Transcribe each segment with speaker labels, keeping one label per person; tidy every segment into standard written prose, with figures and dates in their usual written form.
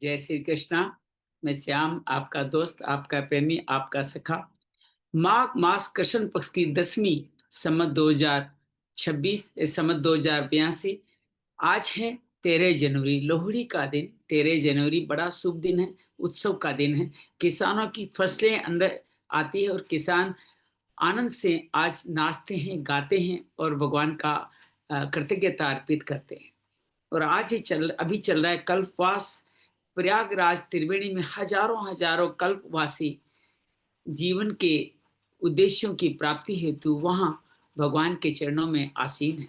Speaker 1: जय श्री कृष्णा। मैं श्याम, आपका दोस्त, आपका प्रेमी, आपका सखा। माघ मास कृष्ण पक्ष की 10वीं संमत 2026 संमत 2082 आज है 13 जनवरी, लोहड़ी का दिन। 13 जनवरी बड़ा शुभ दिन है, उत्सव का दिन है। किसानों की फसलें अंदर आती है और किसान आनंद से आज नाचते हैं, गाते हैं और भगवान का कृतज्ञता अर्पित करते हैं। और आज ही अभी चल रहा है कल्पवास। प्रयागराज त्रिवेणी में हजारों हजारों कल्पवासी जीवन के उद्देश्यों की प्राप्ति हेतु वहां भगवान के चरणों में आसीन है।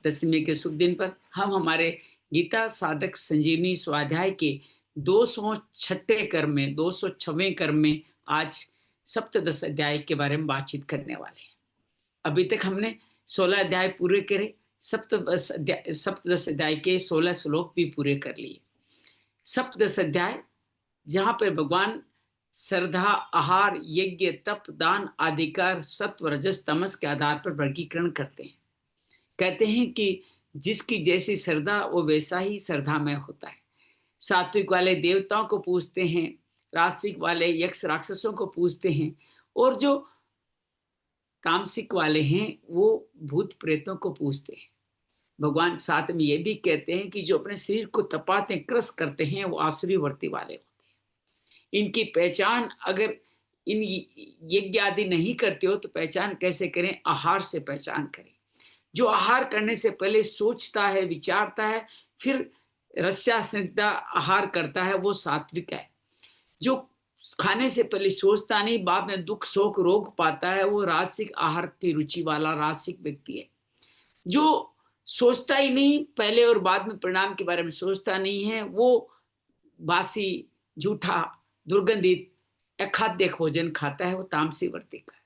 Speaker 1: 10वें के शुभ दिन पर हम हमारे गीता साधक संजीवनी स्वाध्याय के 206 कर्म में 206वें कर्म में आज सप्तदश अध्याय के बारे में बातचीत करने वाले हैं। अभी तक हमने 16 अध्याय पूरे करे, सप्तदश अध्याय के 16 श्लोक भी पूरे कर लिए। सप्तदश अध्याय जहां पर भगवान श्रद्धा, आहार, यज्ञ, तप, दान आदि का सत्व, रजस, तमस के आधार पर वर्गीकरण करते हैं। कहते हैं कि जिसकी जैसी श्रद्धा वो वैसा ही श्रद्धा में होता है। सात्विक वाले देवताओं को पूजते हैं, राजसिक वाले यक्ष राक्षसों को पूजते हैं, और जो तामसिक वाले हैं वो भूत प्रेतों को पूजते हैं। भगवान साथ में ये भी कहते हैं कि जो अपने शरीर को तपाते, क्रस करते हैं, वो आसुरी वर्ती वाले होते हैं। इनकी पहचान अगर इन यज्ञ आदि नहीं करते हो तो पहचान कैसे करें? आहार से पहचान करें। जो आहार करने से पहले सोचता है, विचारता है, फिर रस्या स्निग्धा आहार करता है, वो सात्विक है। जो खाने से पहले सोचता नहीं, बाद में दुख शोक रोग पाता है, वो राजसिक आहार की रुचि वाला राजसिक व्यक्ति है। जो सोचता ही नहीं, पहले और बाद में परिणाम के बारे में सोचता नहीं है, वो बासी, झूठा, दुर्गंधित, अखाद्य भोजन खाता है, वो तामसी वर्ती का है।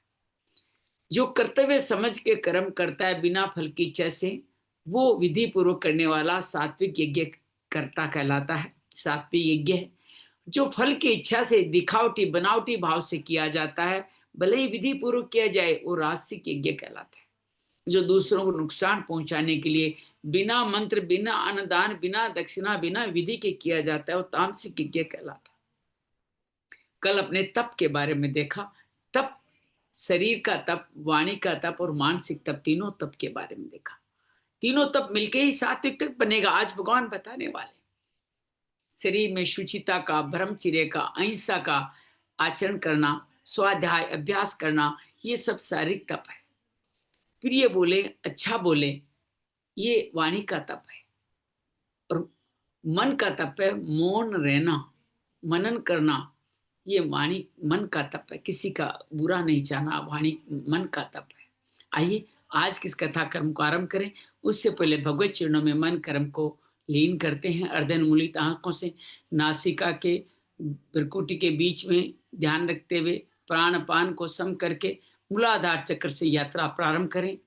Speaker 1: जो कर्तव्य समझ के कर्म करता है बिना फल की इच्छा से, वो विधि पूर्वक करने वाला सात्विक यज्ञ कर्ता कहलाता है, सात्विक यज्ञ है। जो फल की इच्छा से दिखावटी बनावटी भाव से किया जाता है, भले ही विधि पूर्वक किया जाए, वो राजसिक यज्ञ कहलाता है। जो दूसरों को नुकसान पहुंचाने के लिए बिना मंत्र, बिना अन्नदान, बिना दक्षिणा, बिना विधि के किया जाता है, वो तामसिक यज्ञ कहलाता है। कल अपने तप के बारे में देखा। तप, शरीर का तप, वाणी का तप और मानसिक तप, तीनों तप के बारे में देखा। तीनों तप मिलके ही सात्विक तप बनेगा। आज भगवान बताने वाले शरीर में शुचिता का, ब्रह्मचर्य का, अहिंसा का आचरण करना, स्वाध्याय अभ्यास करना, ये सब शारीरिक तप है। प्रिय बोले, अच्छा बोले, ये वाणी का तप है। और मन का तप है, मौन रहना, मनन करना, ये वाणी मन का तप है। किसी का बुरा नहीं चाहना, वाणी मन का तप है। आइए आज किस कथा कर्म को आरंभ करें। उससे पहले भगवत चरणों में मन कर्म को लीन करते हैं। अर्धनमूलित आंखों से नासिका के भ्रुकुटी के बीच में ध्यान रखते हुए प्राण पान को सम करके मूलाधार चक्र से यात्रा प्रारंभ करें।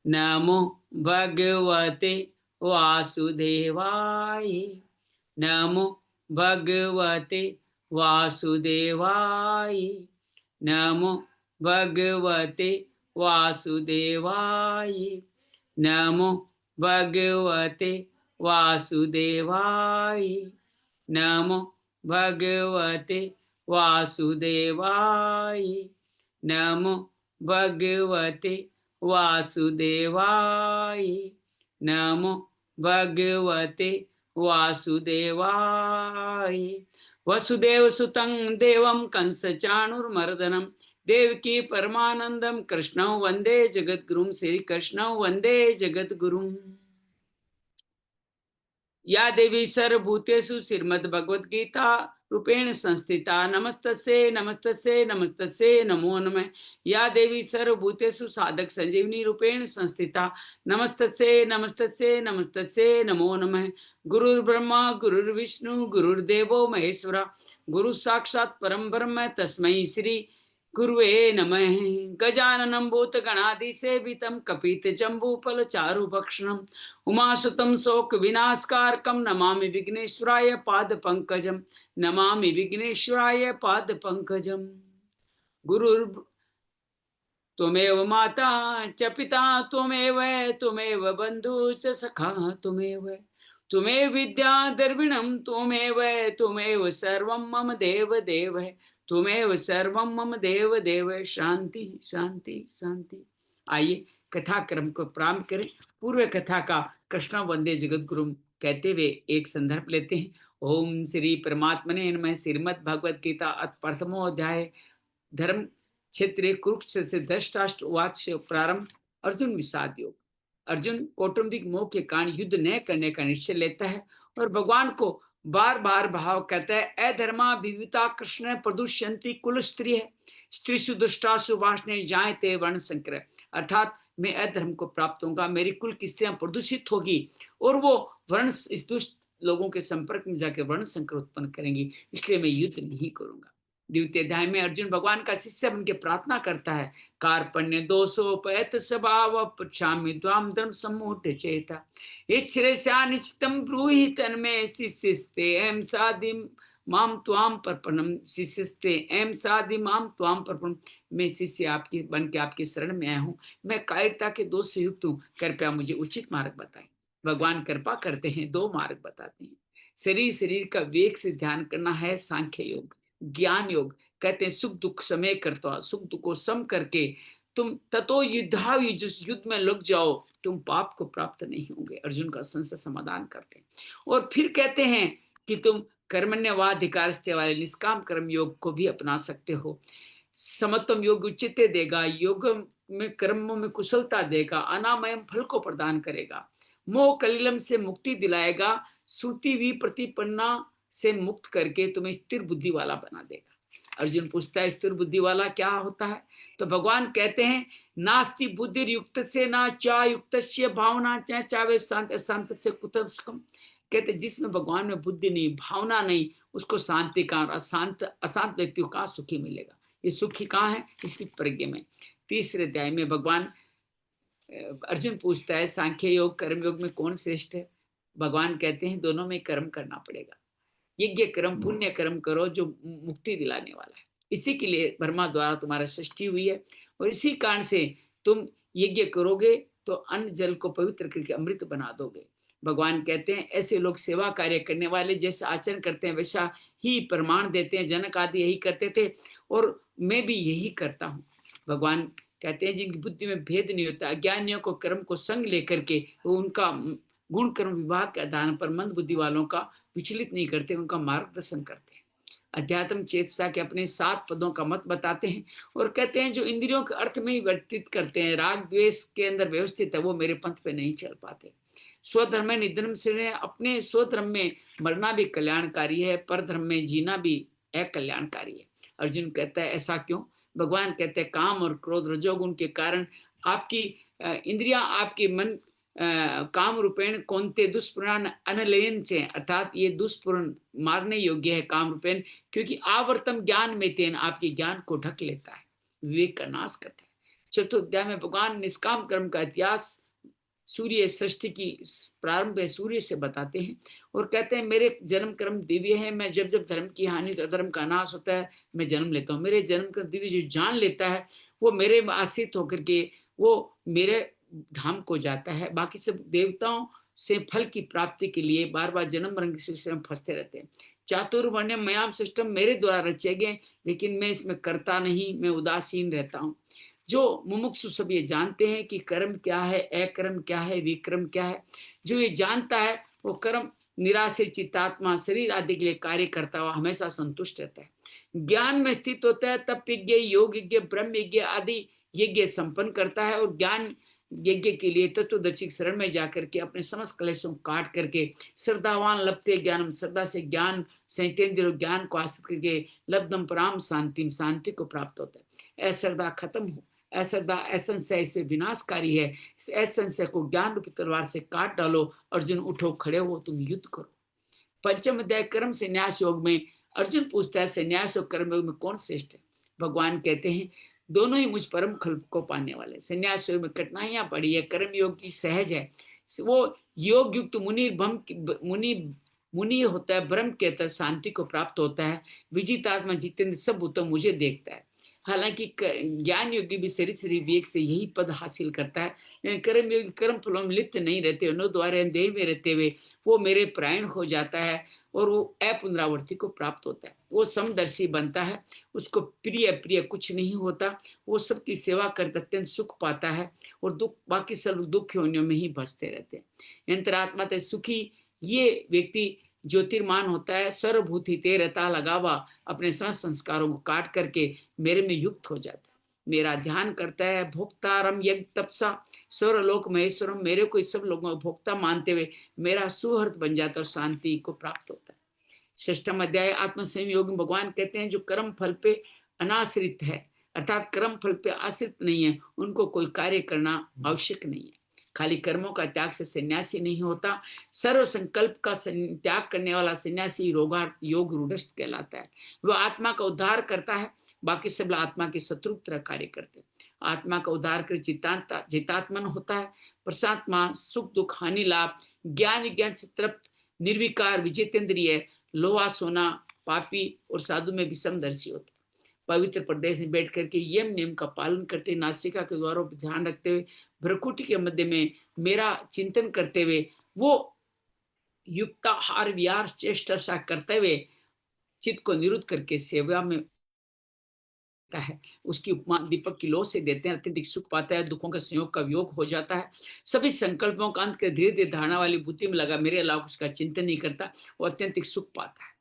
Speaker 1: नमो भगवते वासुदेवाय, नमो भगवते वासुदेवाय, नमो भगवते वासुदेवाय, नमो भगवते वासुदेवाय, नमो भगवते वासुदेवाय, नमो भगवते वासुदेवाय, नमो भगवते वासुदेवाय। वसुदेव सुतं देवं कंस चाणूरमर्दनं देवकी परमानंदम कृष्णं वंदे जगद्गुरुं। श्री कृष्णं वंदे जगद्गुरुं। या देवी सर्वभूतेषु श्रीमद्भगवद्गीता रूपेण संस्थिता नमस्तस्यै नमस्तस्यै नमस्तस्यै नमो नमः। या देवी सर्वभूतेषु साधक संजीवनी रूपेण संस्थिता नमस्तस्यै नमस्तस्यै नमस्तस्यै नमो नमः। गुरुर्ब्रह्मा गुरुर्विष्णु गुरुर्देवो महेश्वरा, गुरु साक्षात् परम ब्रह्म तस्मै श्री गुरुवे नमः। गजाननं भूतगणाधिसेवितं कपितजम्बूफलचारुभक्षणं उमासुतं शोकविनाशकारकं नमामि विघ्नेश्वराय पादपङ्कजं, नमामि विघ्नेश्वराय पादपङ्कजं। गुरुर् त्वमेव माता च पिता त्वमेव, त्वमेव बन्धु च सखा त्वमेव, तुम्हें विद्या द्रविणम तुम्हें सर्वम मम देव देव है, तुम्हें सर्वम मम देव देव है। शांति शांति शांति। आइए कथा क्रम को प्रारंभ करें। पूर्व कथा का कृष्ण वंदे जगत गुरु कहते हुए एक संदर्भ लेते हैं। ओम श्री परमात्मने नमः। श्रीमद् भगवद गीता अथ प्रथमो अध्याय धर्म क्षेत्र कुरुक्षेत्र से धृतराष्ट्र उवाच से प्रारंभ। अर्जुन विषाद योग। अर्जुन कौटुंबिक मोह के कारण युद्ध न करने का निश्चय लेता है और भगवान को बार बार भाव कहता है, अधर्मा विविता कृष्ण प्रदुष्यंती कुल स्त्री है, स्त्री सुदुष्टासु वासने जायते वर्ण संकर। अर्थात मैं अधर्म को प्राप्त होऊंगा, मेरी कुल की स्त्रियां प्रदूषित होगी और वो वर्ण इस दुष्ट लोगों के संपर्क में जाकर वर्ण संकर उत्पन्न करेंगी, इसलिए मैं युद्ध नहीं करूंगा। द्वितीय अध्याय में अर्जुन भगवान का शिष्य बन के प्रार्थना करता है, कार्पण्य दोषोपैत स्वभाव पृच्छामि द्वाम धर्म सम्मूढ़ चेता इच्छ्रेषा निश्चितम ब्रूहि तन्मे शिष्यस्ते एम साधि माम त्वाम पर्पणम शिष्यस्ते एम साधि माम त्वाम पर्पणम। मैं शिष्य आपकी बन के आपकी शरण में आया हूँ, मैं कायरता के दोष से युक्त हूँ, कृपया मुझे उचित मार्ग बताएं। भगवान कृपा करते हैं, दो मार्ग बताते हैं। शरीर का वेग से ध्यान करना है सांख्य योग। ज्ञान योग कहते हैं सुख दुख समय करता, सुख दुख को सम करके तुम ततो युद्धावि, जिस युद्ध में लग जाओ तुम पाप को प्राप्त नहीं होंगे। अर्जुन का संशय समाधान करते हैं और फिर कहते हैं कि तुम कर्मण्यवाधिकार वाले निष्काम कर्म योग को भी अपना सकते हो। समत्वम योग उचित देगा, योग में कर्मों में कुशलता देगा, अनामयम फल को प्रदान करेगा, मोह कलिलम से मुक्ति दिलाएगा, श्रुति भी प्रतिपन्ना से मुक्त करके तुम्हें स्थिर बुद्धि वाला बना देगा। अर्जुन पूछता है स्थिर बुद्धि वाला क्या होता है? तो भगवान कहते हैं नास्ति बुद्धि युक्त से ना चा युक्त भावना चाहे शांत शांत से कुतस्कम। कहते जिसमें भगवान में बुद्धि नहीं, भावना नहीं, उसको शांति का और अशांत व्यक्तियों का सुखी मिलेगा। ये सुखी कहाँ है? स्थित प्रज्ञा में। तीसरे अध्याय में भगवान अर्जुन पूछता है सांख्य योग कर्म योग में कौन श्रेष्ठ है? भगवान कहते हैं दोनों में कर्म करना पड़ेगा। यज्ञ कर्म पुण्य कर्म करो जो मुक्ति दिलाने वाला है। इसी के लिए ब्रह्मा द्वारा तुम्हारा सृष्टि हुई है और इसी कारण से तुम यज्ञ करोगे तो अन्न जल को पवित्र करके अमृत बना दोगे। भगवान कहते हैं ऐसे लोग सेवा कार्य करने वाले जैसा आचरण करते हैं वैसा ही प्रमाण देते हैं। जनक आदि यही करते थे और मैं भी यही करता हूँ। भगवान कहते हैं जिनकी बुद्धि में भेद नहीं होता, अज्ञानियों को कर्म को संग लेकर के वो उनका गुण कर्म विभाग के आधार पर मंद बुद्धि वालों का विचलित नहीं करते, उनका मार्गदर्शन करते हैं। अध्यात्म चेतसा के अपने 7 पदों का मत बताते हैं और कहते हैं जो इंद्रियों के अर्थ में ही व्यतीत करते हैं, राग द्वेष के अंदर व्यवस्थित है, वो मेरे पंथ पे नहीं चल पाते। स्वधर्म में निधर्म से, अपने स्वधर्म में मरना भी कल्याणकारी है, पर धर्म में जीना भी अकल्याणकारी है। अर्जुन कहता है ऐसा क्यों? भगवान कहते हैं काम और क्रोध रजोगुण के कारण आपकी इंद्रियां, आपके मन काम रूपेण कौनते दुष्पुराण अनलयन से, अर्थात ये दुष्पुरण मारने योग्य है काम रूपेण, क्योंकि आवर्तम ज्ञान में तेन आपके ज्ञान को ढक लेता है, विवेक का नाश करता है। चतुर्ध्याय में भगवान निष्काम कर्म का इतिहास सूर्य सृष्टि की प्रारंभ है सूर्य से बताते हैं और कहते हैं मेरे जन्म कर्म दिव्य है, मैं जब जब धर्म की हानि तो अधर्म का नाश होता है मैं जन्म लेता हूँ। मेरे जन्म कर्म दिव्य जो जान लेता है वो मेरे आश्रित होकर के वो मेरे धाम को जाता है। बाकी सब देवताओं से फल की प्राप्ति के लिए बार बार जन्म मरण के सिलसिले में फंसते रहते हैं। चातुर्वर्ण्य मयाम सिस्टम मेरे द्वारा रचे गए, लेकिन मैं इसमें करता नहीं, मैं उदासीन रहता हूँ। जो मुमुक्षु सब ये जानते हैं कि कर्म क्या है, अकर्म क्या है, विक्रम क्या है, जो ये जानता है वो कर्म निराश्रित चित्तात्मा शरीर आदि के लिए कार्य करता हुआ हमेशा संतुष्ट रहता है। ज्ञान में स्थित होता है, तप यज्ञ, योग यज्ञ, ब्रह्म यज्ञ आदि यज्ञ संपन्न करता है और ज्ञान यज्ञ के लिए तत्वदर्शी शरण में जाकर के अपने समस्त क्लेशों को काट करके श्रद्धावान लभते ज्ञानम, श्रद्धा से ज्ञान संतेन्द्र ज्ञान को आश्रित करके लब्धम पराम शांति, शांति को प्राप्त होता है। अश्रद्धा खत्म हो, अश्रद्धा असंशय इसमें विनाशकारी है, इस असंशय को ज्ञान रूपी तलवार से काट डालो। अर्जुन उठो, खड़े हो, तुम युद्ध करो। पंचम अध्याय कर्म संन्यास योग में अर्जुन पूछता है संन्यास और कर्म योग में कौन श्रेष्ठ है? भगवान कहते हैं दोनों ही मुझ परम फल को पाने वाले। संन्यास योग में कठिनाइयां पड़ी है, कर्म योग की सहज है। वो योग युक्त मुनि होता है, ब्रह्म के तहत शांति को प्राप्त होता है। विजितात्मा जितेंद्र सब भूतों मुझे देखता है। हालांकि ज्ञान योगी भी शरीर विवेक से यही पद हासिल करता है, लेकिन कर्म योगी कर्म फलों में लिप्त नहीं रहते हुए, नो द्वारा देह में रहते हुए वो मेरे प्राण हो जाता है और वो अपुनरावृत्ति को प्राप्त होता है, वो समदर्शी बनता है, उसको प्रिय प्रिय कुछ नहीं होता, वो सबकी सेवा करके अत्यंत सुख पाता है और दुख बाकी सब दुख योनियों में ही बसते रहते हैं। अंतरात्मा ते सुखी ये व्यक्ति ज्योतिर्मान होता है, सर्वभूति ते रहता लगावा अपने संस्कारों को काट करके मेरे में युक्त हो जाता है, मेरा ध्यान करता है, भोक्तारम यज्ञ तपसा स्वर्लोक महेश्वरम, मेरे को इस सब लोगों को भोक्ता मानते हुए मेरा सुहृद बन जाता है और शांति को प्राप्त होता है। षष्ठम अध्याय आत्मसंयम योग में भगवान कहते हैं जो कर्म फल पे अनाश्रित है, अर्थात कर्म फल पे आश्रित नहीं है, उनको कोई कार्य करना आवश्यक नहीं है। खाली कर्मों का त्याग से सन्यासी नहीं होता, सर्व संकल्प का त्याग करने वाला सन्यासी योग रूढ़स्थ कहलाता है। वह आत्मा का उद्धार करता है, बाकी सब आत्मा के शत्रु तरह कार्य करते हैं। आत्मा का उद्धार कर जितात्मन होता है, प्रशांतमा सुख दुख हानि लाभ ज्ञान विज्ञान से तृप्त निर्विकार विजेतेंद्रिय लोहा सोना पापी और साधु में विषमदर्शी होता है। पवित्र प्रदेश में बैठ करके यम नियम का पालन करते, नासिका के द्वारों पर ध्यान रखते हुए, भ्रकुटी के मध्य में मेरा चिंतन करते हुए, वो युक्ताहार विहार चेष्टा करते हुए चित्त को निरुद्ध करके सेवा में है, उसकी उपमा दीपक की लो से देते हैं, अत्यधिक सुख पाता है, दुखों के संयोग का वियोग हो जाता है, सभी संकल्पों का अंत कर धीरे धीरे धारणा वाली बुद्धि में लगा मेरे अलावा उसका चिंतन नहीं करता, वो अत्यंतिक सुख पाता है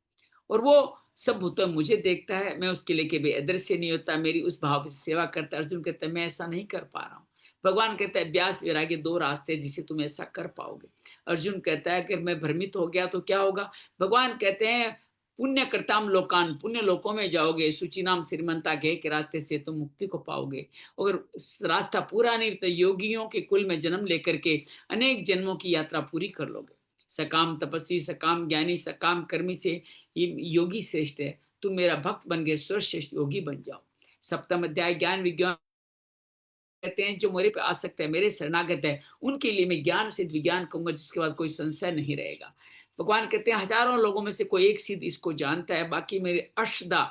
Speaker 1: और वो सब भूतों मुझे देखता है, मैं उसके लेके भी अदृश्य नहीं होता, मेरी उस भाव से सेवा करता है। अर्जुन कहता है मैं ऐसा नहीं कर पा रहा हूँ। भगवान कहता है व्यास वैराग्य दो रास्ते जिसे तुम ऐसा कर पाओगे। अर्जुन कहता है कि मैं भ्रमित हो गया तो क्या होगा। भगवान कहते हैं पुण्य करताम लोकान, पुण्य लोकों में जाओगे, सूची नाम श्रीमंता के रास्ते से तुम मुक्ति को पाओगे। अगर रास्ता पूरा नहीं तो योगियों के कुल में जन्म लेकर के अनेक जन्मों की यात्रा पूरी कर लोगे। सकाम तपस्वी सकाम ज्ञानी सकाम कर्मी से योगी श्रेष्ठ है, तुम मेरा भक्त बन गए सर्वश्रेष्ठ योगी बन जाओ। सप्तम अध्याय ज्ञान विज्ञान कहते हैं जो मेरे पे आ सकते हैं, मेरे शरणागत है, उनके लिए मैं ज्ञान सिद्ध विज्ञान कहूंगा जिसके बाद कोई संशय नहीं रहेगा। भगवान कहते हैं हजारों लोगों में से कोई एक सिद्ध इसको जानता है, बाकी मेरे अष्टदा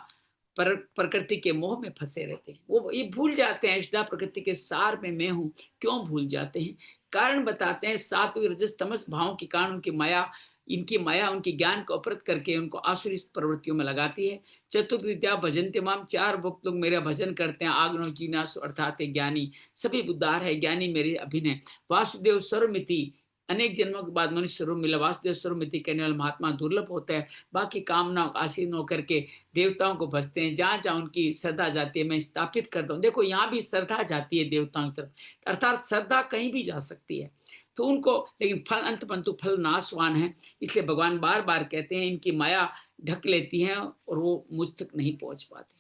Speaker 1: प्रकृति के मोह में फंसे रहते हैं। वो ये भूल जाते हैं अष्टदा प्रकृति के सार में मैं हूँ। क्यों भूल जाते हैं? कारण बताते हैं, सात्विक रजस तमस भावों के कारण उनकी माया, इनकी माया उनके ज्ञान को अपहृत करके उनको आसुरी प्रवृत्तियों में लगाती है। चतुर्थ विद्या भजनते माम, चार भक्त लोग मेरा भजन करते हैं। आग्नो जिज्ञासु अर्थात ज्ञानी, सभी बुद्धार है ज्ञानी मेरे अभिनय। वासुदेव सर्वमिति, अनेक जन्मों के बाद मनुष्य स्वरूप मिला। वासुदेव सर्वमिति कहने वाला महात्मा दुर्लभ होता है। बाकी कामना आसीन होकर के देवताओं को भजते हैं, जहाँ जहाँ उनकी श्रद्धा जाती है मैं स्थापित करता हूँ। देखो यहाँ भी श्रद्धा जाती है देवताओं की तरफ, अर्थात श्रद्धा कहीं भी जा सकती है तो उनको, लेकिन फल अंत पंतु फल नाशवान है, इसलिए भगवान बार बार कहते हैं इनकी माया ढक लेती है और वो मुझ तक नहीं पहुंच पाते।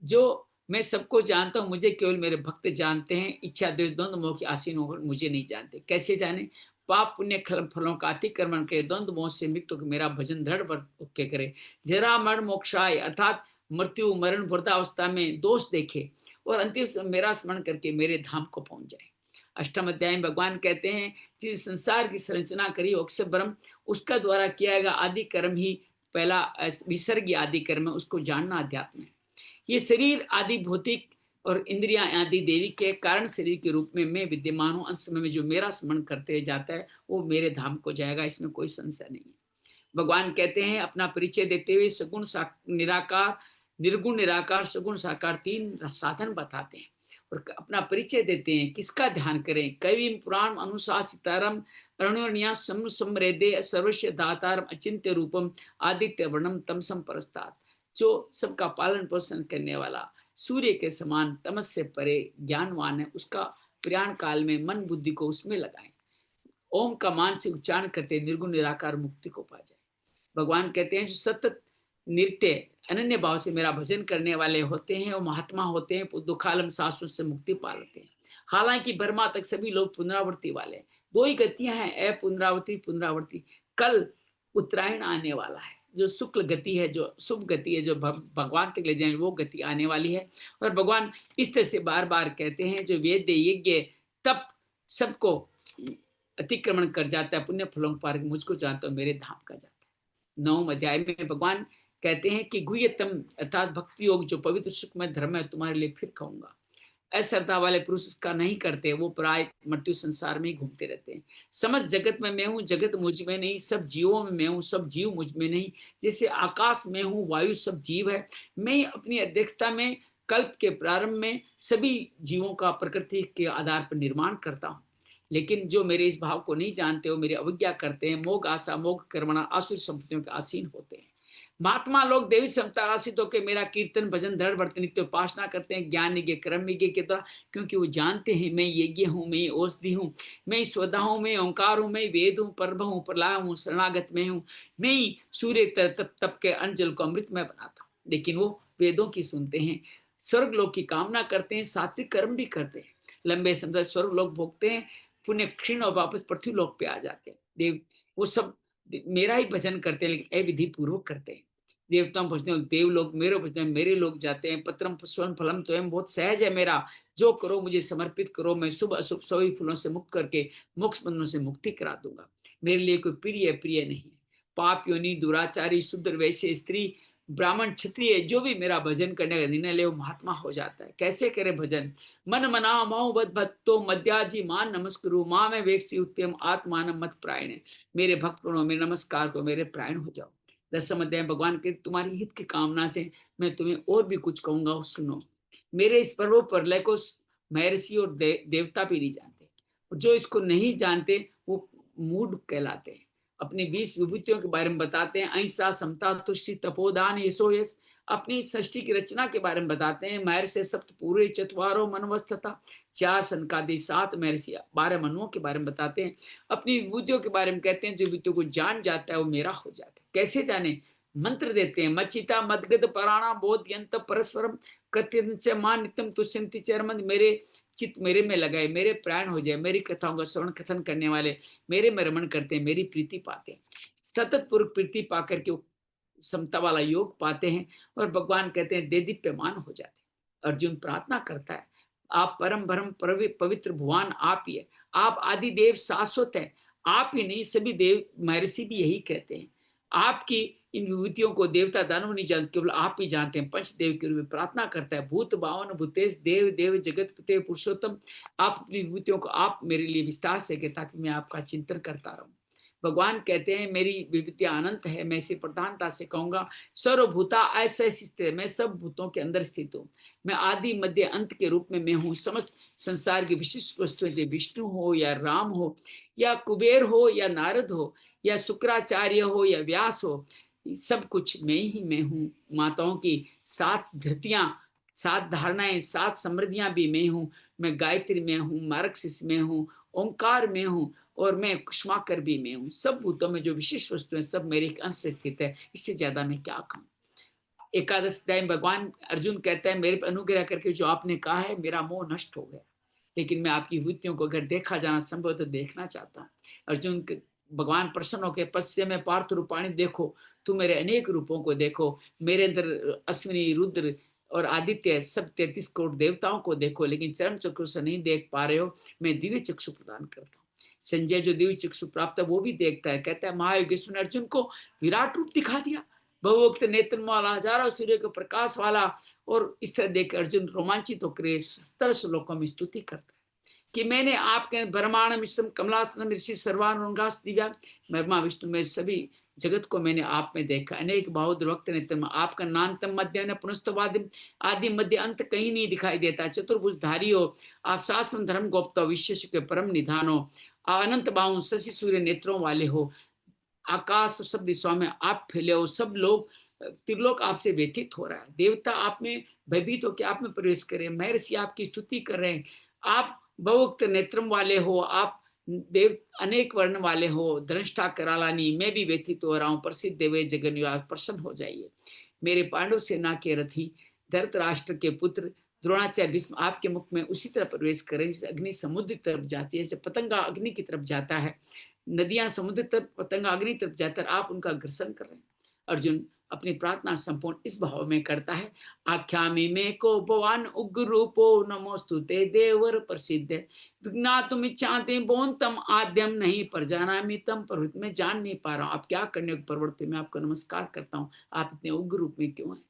Speaker 1: जो मैं सबको जानता हूँ, मुझे केवल मेरे भक्त जानते हैं। इच्छा द्वंद्व मोह की आसीन होकर मुझे नहीं जानते। कैसे जाने? पाप पुण्य फलों का अतिक्रमण के द्वंद्व मोह से मुक्त होकर मेरा भजन दृढ़ के करे। जरा मरण मोक्षाय अर्थात मृत्यु मरण वृद्धावस्था में दोष देखे और अंतिम मेरा स्मरण करके मेरे धाम को पहुंच जाए। अष्टम अध्याय में भगवान कहते हैं जिस संसार की संरचना करी अक्षर ब्रह्म, उसका द्वारा किया गया आदि कर्म ही पहला विसर्ग आदि कर्म है, उसको जानना अध्यात्म है। ये शरीर आदि भौतिक और इंद्रियां आदि देवी के कारण शरीर के रूप में मैं विद्यमान हूँ। अंत समय में जो मेरा स्मरण करते जाता है वो मेरे धाम को जाएगा, इसमें कोई संशय नहीं है। भगवान कहते हैं अपना परिचय देते हुए सगुण निराकार, निर्गुण निराकार, सगुण साकार तीन साधन बताते हैं और अपना परिचय देते हैं। किसका ध्यान करें? कवि पुराण अनुशासितारम अरणिया समृद्धे सर्वस्व दातारम अचिंत्य रूपम आदित्य वर्णम तमसम परस्तात्, जो सबका पालन पोषण करने वाला सूर्य के समान तमस से परे ज्ञानवान है, उसका प्रयाण काल में मन बुद्धि को उसमें लगाएं। ओम का मान से उच्चारण करते निर्गुण निराकार मुक्ति को पा जाए। भगवान कहते हैं जो सतत नृत्य अनन्य भाव से मेरा भजन करने वाले होते हैं वो महात्मा होते हैं, दुखालम शाश्वत से मुक्ति पा लेते हैं। हालांकि बर्मा तक सभी लोग पुनरावृत्ति वाले, दो ही गतियां हैं, पुनरावृत्ति पुनरावृत्ति। कल उत्तरायण आने वाला है, जो शुक्ल गति है, जो शुभ गति है, जो भगवान तक ले जाएंगे वो गति आने वाली है। और भगवान इस तरह से बार बार कहते हैं जो वेद यज्ञ तप सबको अतिक्रमण कर जाता है, पुण्य फलों पार मुझको जानता हूं मेरे धाम का जाता है। 9वें अध्याय में भगवान कहते हैं कि गुह्यतम अर्थात भक्ति योग जो पवित्र सुखमय धर्म है तुम्हारे लिए फिर कहूंगा। अश्रद्धा वाले पुरुष इसका नहीं करते, वो प्राय मृत्यु संसार में ही घूमते रहते हैं। समस्त जगत में मैं हूँ, जगत मुझ में नहीं, सब जीवों में मैं हूँ, सब जीव मुझ में नहीं। जैसे आकाश में हूँ, वायु सब जीव है, मैं अपनी अध्यक्षता में कल्प के प्रारंभ में सभी जीवों का प्रकृति के आधार पर निर्माण करता हूँ। लेकिन जो मेरे इस भाव को नहीं जानते हो, मेरी अवज्ञा करते हैं, मोग आशा मोग कर्मणा आसुर संपत्तियों के आसीन होते हैं। महात्मा लोग देवी समता आशित होकर मेरा कीर्तन भजन दृढ़ व्रत नित्य उपासना करते हैं, ज्ञान यज्ञ कर्म यज्ञ के द्वारा, क्योंकि वो जानते हैं मैं यज्ञ हूँ, मैं औषधि हूँ, मैं स्वधा हूँ, मैं ओंकार हूँ, मैं वेद हूँ, परभ हूँ, प्रलय हूँ, शरणागत में हूँ, मैं ही सूर्य तप तप के अंजल को अमृत में बनाता हूँ। लेकिन वो वेदों की सुनते हैं, स्वर्ग लोक की कामना करते हैं, सात्विक कर्म भी करते हैं, लंबे समय स्वर्ग लोक भोगते हैं, पुण्य क्षीण और वापस पृथ्वी लोक पे आ जाते हैं। देव वो सब मेरा ही भजन करते हैं, लेकिन अविधि पूर्वक करते हैं। देवताओं पूछते हैं, देव लोग मेरे पूछते हैं, मेरे लोग जाते हैं। पत्रम पुष्पम फलम तो एम, बहुत सहज है मेरा, जो करो मुझे समर्पित करो, मैं शुभ अशुभ सभी फूलों से मुक्त करके मोक्ष बंधनों से मुक्ति करा दूंगा। मेरे लिए कोई प्रिय नहीं है। पाप योनि दुराचारी शूद्र वैश्य स्त्री ब्राह्मण क्षत्रिय जो भी मेरा भजन करने का निर्णय ले वो महात्मा हो जाता है। कैसे करे भजन? मन मना मऊ बद भक्तो मध्याजी मान नमस्कुरु माँ में वेक्षी उत्तम आत्मान मत प्रायण। मेरे भक्त बनो, मेरे नमस्कार को, मेरे प्रायण हो जाओ। 10 अध्याय भगवान के तुम्हारी हित की कामना से मैं तुम्हें और भी कुछ कहूंगा, सुनो। मेरे इस पर्व पर लय को महर्षि और देवता भी नहीं जानते, जो इसको नहीं जानते वो मूढ़ कहलाते हैं। अपनी 20 विभूतियों के बारे में बताते हैं, अहिंसा समता तुष्टि तपोदान यशो यश। अपनी सृष्टि की रचना के बारे में बताते हैं, महर्षि सप्त पूरे चतवारो मनवस्थता, 4 सनकादि 7 महर्षि 12 मनुओं के बारे में बताते हैं। अपनी विभूतियों के बारे में कहते हैं, जो विभूतियों को जान जाता है वो मेरा हो जाता है। कैसे जाने? मंत्र देते हैं, मच्चिता मदगद पराणा बोधयंत परस्परम कृत्यंच मां नित्यम तुष्यंति चरमन। मेरे चित्त मेरे में लगाए, मेरे प्राण हो जाए, मेरी कथाओं का श्रवण कथन करने वाले मेरे में रमण करते हैं, मेरी प्रीति पाते हैं। सतत पूर्व प्रीति पाकर के समता वाला योग पाते हैं और भगवान कहते हैं दे दीप्यमान हो जाते हैं। अर्जुन प्रार्थना करता है, आप परम भरम पवित्र भगवान आप ही है, आप आदि देव शाश्वत है। आप ही नहीं, सभी देव महर्षि भी यही कहते हैं। आपकी इन विभूतियों को देवता दानव नहीं जानते, केवल आप ही जानते हैं। पंचदेव के रूप में प्रार्थना करता है, भूत बावन भूतेश देव देव जगत पते पुरुषोत्तम, आप अपनी विभूतियों को आप मेरे लिए विस्तार से के, ताकि मैं आपका चिंतन करता रहूं। भगवान कहते हैं मेरी विभूतियां अनंत है, मैं इसे प्रधानता से कहूंगा। सर्वभूता ऐसे स्थित, मैं सब भूतों के अंदर स्थित हूँ। मैं आदि मध्य अंत के रूप में मैं हूँ। समस्त संसार की विशिष्ट वस्तुएं, चाहे विष्णु हो या राम हो या कुबेर हो या नारद हो या शुक्राचार्य हो या व्यास हो, सब कुछ मैं ही मैं हूँ। माताओं की 7 धृतियां, 7 धारणाएं, 7 समृद्धियां भी मैं हूँ। मैं गायत्री में हूँ, मार्क्सिस में हूँ, ओंकार में हूँ और मैं कुष्माकर भी में हूँ। सब भूतों में जो विशिष्ट वस्तुएं सब मेरे एक अंश से स्थित है, इससे ज्यादा मैं क्या कहूँ। एकादश अध्याय में भगवान अर्जुन कहता है, मेरे पर अनुग्रह करके जो आपने कहा है मेरा मोह नष्ट हो गया, लेकिन मैं आपकी विभूतियों को अगर देखा जाना संभव तो देखना चाहता हूँ। अर्जुन भगवान प्रसन्न होकर पश्य में पार्थ रूपाणी, देखो तू मेरे अनेक रूपों को देखो, मेरे अंदर अश्विनी रुद्र और आदित्य सब 33 करोड़ देवताओं को देखो, लेकिन चरण चक्षु से नहीं देख पा रहे हो। मैं दिव्य चक्षु प्रदान करता हूँ। संजय जो दिव्य चक्षु प्राप्त है वो भी देखता है, कहता है महायोगेश्वर ने अर्जुन को विराट रूप दिखा दिया, बहुवक्त नेत्र वाला, हजारों सूर्य के प्रकाश वाला। और इस तरह देख अर्जुन रोमांचित होकर 70 श्लोकों में स्तुति करता है कि मैंने आपके ब्रह्मांड मिश्रम कमलासनम ऋषि सर्वानुगास दिव्या, ब्रह्मा विष्णु में सभी जगत को मैंने आप में देखा। अनेक बहुद्र वक्त नेत्र, आपका नान्तम मध्य पुनस्तवादिम, आदि मध्य अंत कहीं नहीं दिखाई देता। चतुर्भुजधारी हो आप, शासन धर्म गोप्ता, विश्व के परम निधान हो, अनंत बाहु शशि सूर्य नेत्रों वाले हो, आकाश सब दिशाओं में आप फैले हो। सब लोग त्रिलोक आपसे व्यथित हो रहा है, देवता आप में भयभीत होकर आप में प्रवेश करें, महर्षि आपकी स्तुति कर रहे हैं। आप बहुक्त नेत्रम वाले हो, आप देव अनेक वर्ण वाले हो, दृष्टा करालानी, मैं भी व्यथित हो रहा हूँ। प्रसिद्ध देवे जगन्निवास, प्रसन्न हो जाइए। मेरे पांडव सेना के रथी धृतराष्ट्र के पुत्र द्रोणाचार्य भीष्म आपके मुख में उसी तरह प्रवेश करें जैसे अग्नि समुद्र की तरफ जाती है, जैसे पतंगा अग्नि की तरफ जाता है, नदियां समुद्र तरफ, पतंगा अग्नि तरफ जाता है, आप उनका घर्षण कर रहे हैं। अर्जुन अपनी प्रार्थना संपूर्ण इस भाव में करता है, आख्यामी में को भगवान उग्र रूपो नमोस्तुते देवर प्रसिद्ध विज्ञा तुम इच्छाते बोन तम आद्यम नहीं पर जाना तम प्रवृत्ति में जान नहीं पा रहा हूँ आप क्या करने को प्रवृत्ति में आपको नमस्कार करता हूँ, आप इतने उग्र रूप में क्यों हैं।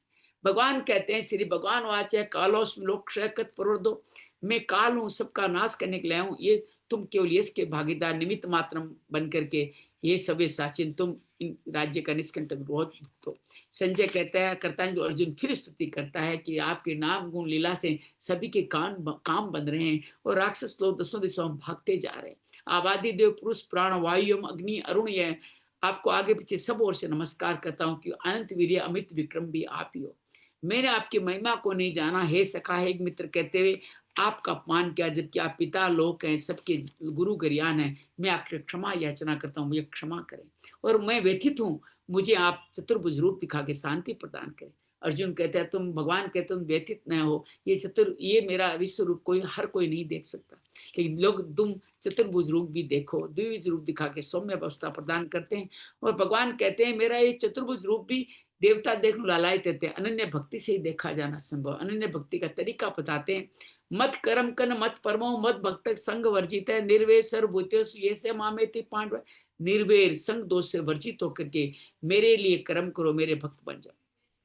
Speaker 1: भगवान कहते हैं श्री भगवान वाच्य कालोस लोक क्षयकत प्रवृद्धो, मैं काल हूँ सबका नाश करने के लिए हूँ, ये तुम केवल इसके भागीदार निमित्त मात्र बन करके ये सभी साचिन तुम इन राज्य का निष्कंटक बहुत भुगतो। संजय कहता है करता है, जो अर्जुन फिर स्तुति करता है कि आपके नाम गुण लीला से सभी के काम बन रहे हैं और राक्षस लोग दसों दिशाओं भागते जा रहे हैं। आबादी देव पुरुष प्राण वायु अग्नि अरुण यह आपको आगे पीछे सब ओर से नमस्कार करता हूँ कि अनंत वीर्य अमित विक्रम भी आप ही हो। मैंने आपकी महिमा को नहीं जाना, हे सखा हे एक मित्र कहते हुए आपका अपमान किया, जबकि आप पिता लोक हैं, सबके गुरु गरियान हैं। मैं आपकी क्षमा याचना करता हूँ, मुझे क्षमा करें और मैं व्यथित हूँ, मुझे आप चतुर्भुज रूप दिखा के शांति प्रदान करें। अर्जुन कहते हैं तुम भगवान कहते तुम व्यथित न हो, ये मेरा विश्व रूप हर कोई नहीं देख सकता, लेकिन लोग तुम चतुर्भुज रूप भी देखो, द्विभुज रूप दिखा के सौम्य अवस्था प्रदान करते हैं। और भगवान कहते हैं मेरा ये चतुर्भुज रूप भी देवता देख लालायत देते हैं, अनन्य भक्ति से ही देखा जाना संभव। अनन्य भक्ति का तरीका बताते हैं, मत कर्म कन मत परमो मत भक्त संग वर्जित है निर्वेर सर्वभूतेषु ये से मामेति पांडव, निर्वेर संग दोष से वर्जित होकर के मेरे लिए कर्म करो, मेरे भक्त बन जाओ।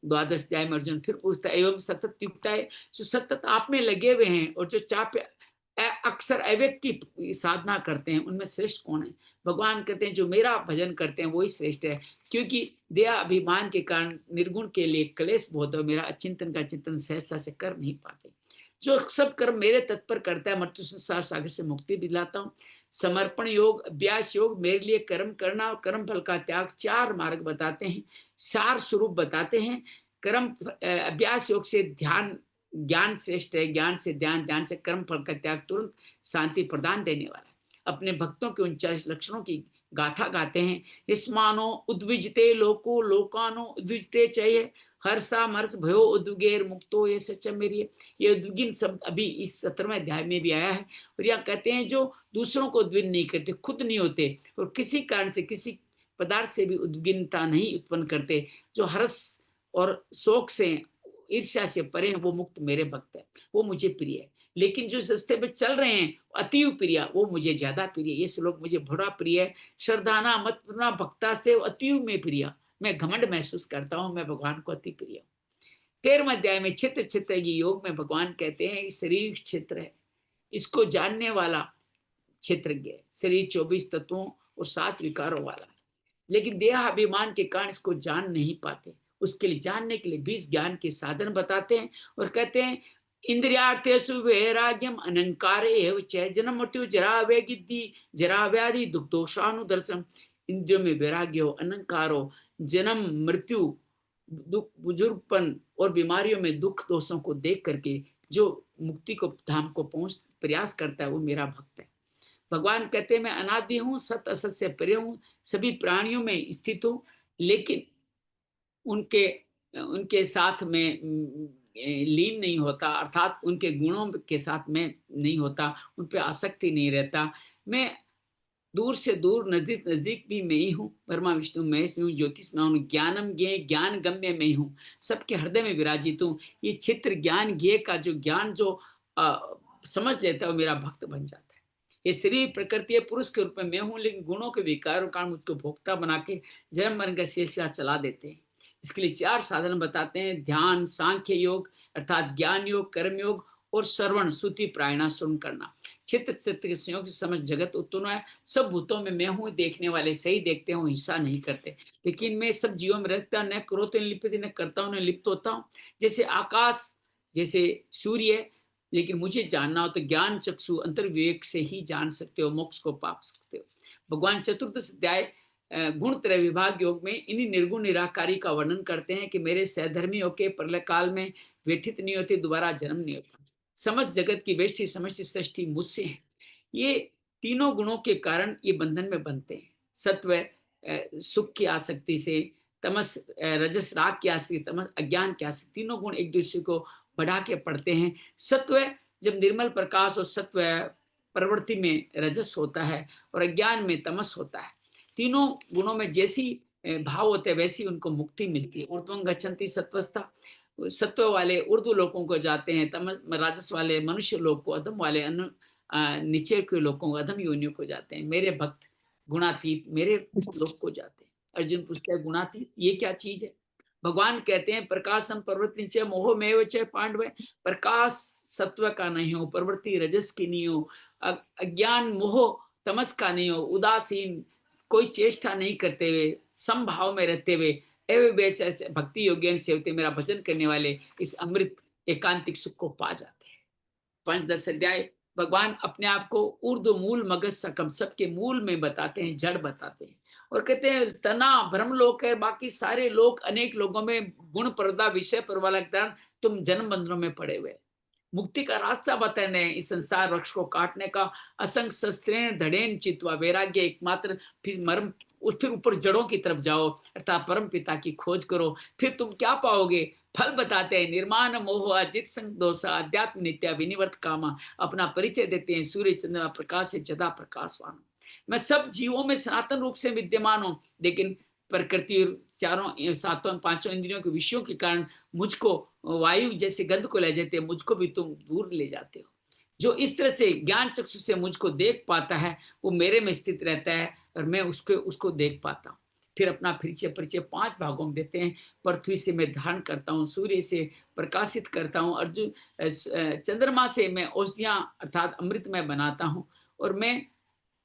Speaker 1: द्वादश अध्याय में अर्जुन फिर पूछता है एवं सतत युक्त है, जो सतत आप में लगे हुए हैं और जो चाप अक्सर अव्यक्त की साधना करते हैं उनमें श्रेष्ठ कौन है। भगवान कहते हैं जो मेरा भजन करते हैं वही श्रेष्ठ है, क्योंकि दया अभिमान के कारण निर्गुण के लिए क्लेश बहुत है, मेरा अचिंतन का चिंतन सहजता से कर नहीं पाते। जो सब कर्म मेरे तत्पर करता है मृत्यु संसार सागर से मुक्ति दिलाता हूँ। समर्पण योग अभ्यास योग मेरे लिए कर्म करना और कर्म फल का त्याग, चार मार्ग बताते हैं, सार स्वरूप बताते हैं। कर्म अभ्यास योग से ध्यान, ज्ञान श्रेष्ठ है, ज्ञान से ध्यान, ध्यान से कर्म फल का त्याग तुरंत शांति प्रदान देने वाला है। अपने भक्तों के 39 लक्षणों की गाथा गाते हैं, इस्मानो उद्विजते लोको लोकानो उद्विजते चाहिए हर्षा मर्ष भयो उद्विगेर मुक्तो, ये सच्चा मेरी ये उद्विग्न शब्द अभी इस 17वें अध्याय में भी आया है। और यहाँ कहते हैं जो दूसरों को उद्विग्न नहीं करते, खुद नहीं होते और किसी कारण से किसी पदार्थ से भी उद्विग्नता नहीं उत्पन्न करते, जो हर्ष और शोक से ईर्ष्या से परे हैं, वो मुक्त मेरे भक्त है, वो मुझे प्रिय है। लेकिन जो रास्ते पे चल रहे हैं अतीव प्रिय, वो मुझे ज्यादा प्रिय, ये श्लोक मुझे बड़ा प्रिय है। श्रद्धाना मत भक्ता से अतीव में प्रिय, मैं घमंड महसूस करता हूँ, मैं भगवान को अति प्रिय हूँ। 13वें अध्याय में क्षेत्र क्षेत्र की योग में भगवान कहते हैं शरीर क्षेत्र है, इसको जानने वाला क्षेत्रज्ञ है। शरीर 24 तत्वों और 7 विकारों वाला है, लेकिन देह अभिमान के कारण इसको जान नहीं पाते। उसके लिए जानने के लिए 20 ज्ञान के साधन बताते हैं और कहते हैं इंद्रियार्थेषु वैराग्यम अनंकारे एव च जन्म मृत्यु जरा व्याधि जरा व्याधि दुख इंद्रियों में वैराग्य हो, अनंकार हो, जन्म मृत्यु दुख बुजुर्गपन और बीमारियों में दुख दोषों को देख करके जो मुक्ति को धाम को पहुंच प्रयास करता है वो मेरा भक्त है। भगवान कहते हैं मैं अनादि हूँ, सत असत से परे हूँ, सभी प्राणियों में स्थित हूँ, लेकिन उनके उनके साथ में लीन नहीं होता, अर्थात उनके गुणों के साथ में नहीं होता, उन पर आसक्ति नहीं रहता। मैं दूर से दूर नजदीक नजदीक भी मैं ही हूँ, ब्रह्मा विष्णु महेश में हूँ, ज्योतिष में हूँ, ज्ञानम ज्ञे ज्ञान गम्य में हूँ, सबके हृदय में विराजित हूँ। ये क्षेत्र ज्ञान ज्ञे का जो ज्ञान जो समझ लेता है वो मेरा भक्त बन जाता है। ये शरीर प्रकृति पुरुष के रूप में मैं हूँ, लेकिन गुणों के विकारों कारण मुझको भोक्ता बना के जन्म मरण का सिलसिला चला देते हैं। इसके लिए 4 साधन बताते हैं, ध्यान, सांख्य योग अर्थात ज्ञान योग, कर्म योग और श्रवण श्रुति प्रायणा सुन करना। चित्र चित्र के संयोग से समझ जगत उत्पन्न है, सब भूतों में मैं हूँ, देखने वाले सही देखते हूँ, हिंसा नहीं करते, लेकिन मैं सब जीवों में रहता न क्रोध लिप्त न करता हूँ न लिप्त होता हूँ। जैसे आकाश जैसे सूर्य, लेकिन मुझे जानना हो तो ज्ञान चक्षु अंतर्विवेक से ही जान सकते हो, मोक्ष को पा सकते हो। भगवान चतुर्दश अध्याय गुण त्रय विभाग योग में इन्हीं निर्गुण निराकारी का वर्णन करते हैं कि मेरे सहधर्मी होके प्रलय काल में व्यथित नहीं होते, दोबारा जन्म नहीं होता, समस्त जगत की वेष्टि समष्टि सृष्टि मुझसे है। ये तीनों गुणों के कारण ये बंधन में बनते हैं। सत्व सुख की आसक्ति से, तमस रजस राग की आसक्ति, तमस अज्ञान की आसक्ति, तीनों गुण एक दूसरे को बढ़ा के पड़ते हैं। सत्व जब निर्मल प्रकाश और सत्व प्रवृत्ति में रजस होता है और अज्ञान में तमस होता है। तीनों गुणों में जैसी भाव होते हैं, वैसी उनको मुक्ति मिलती है। ऊर्ध्वं गच्छन्ति सत्त्वस्था, सत्व वाले ऊर्ध्व लोकों को जाते हैं, तमस राजस वाले मनुष्य लोग को, अधम वाले नीचे के लोगों को, अधम योनियों को जाते हैं। मेरे भक्त गुणातीत मेरे लोक को जाते हैं। अर्जुन पूछता है गुणातीत ये क्या चीज है? भगवान कहते हैं प्रकाशम प्रवृत्ति च मोह में च पांडव, प्रकाश सत्व का नहीं हो, प्रवृत्ति रजस की नहीं हो, अज्ञान मोह तमस का नहीं हो, उदासीन कोई चेष्टा नहीं करते हुए, समभाव में रहते हुए, एवं भक्ति योग्य सेवते, मेरा भजन करने वाले इस अमृत एकांतिक सुख को पा जाते हैं। 5-10 अध्याय भगवान अपने आप को ऊर्ध्व मूल मगज सकम, सबके मूल में बताते हैं, जड़ बताते हैं, और कहते हैं तना ब्रह्मलोक है, बाकी सारे लोग अनेक लोगों में गुण पर्दा विषय पर वाला ज्ञान, तुम जन्म बंधनों में पड़े हुए। मुक्ति का रास्ता बताने, इस संसार वृक्ष को काटने का, असंग शस्त्रेण धड़ेन चित्वा, वैराग्य एकमात्र, फिर मर्म, फिर ऊपर जड़ों की तरफ जाओ, अर्थात परम पिता की खोज करो, फिर तुम क्या पाओगे? फल बताते हैं, निर्माण मोह अजित संग दोषा अध्यात्म नित्या विनिवर्त कामा, अपना परिचय देते हैं, सूर्य चंद्रमा प्रकाश से जदा प्रकाशवान। मैं सब जीवों में सनातन रूप से विद्यमान हूं, लेकिन प्रकृति चारों सातों पांचों इंद्रियों के विषयों के कारण मुझको वायु जैसे गंध को ले जाते हैं, मुझको भी तुम दूर ले जाते हो। जो इस तरह से ज्ञान चक्षु से मुझको देख पाता है, वो मेरे में स्थित रहता है और मैं उसको देख पाता हूँ। फिर अपना परिचय परिचय 5 भागों में देते हैं। पृथ्वी से मैं धारण करता हूँ, सूर्य से प्रकाशित करता हूँ, अर्जुन चंद्रमा से मैं औषधियां अर्थात अमृत में बनाता हूँ, और मैं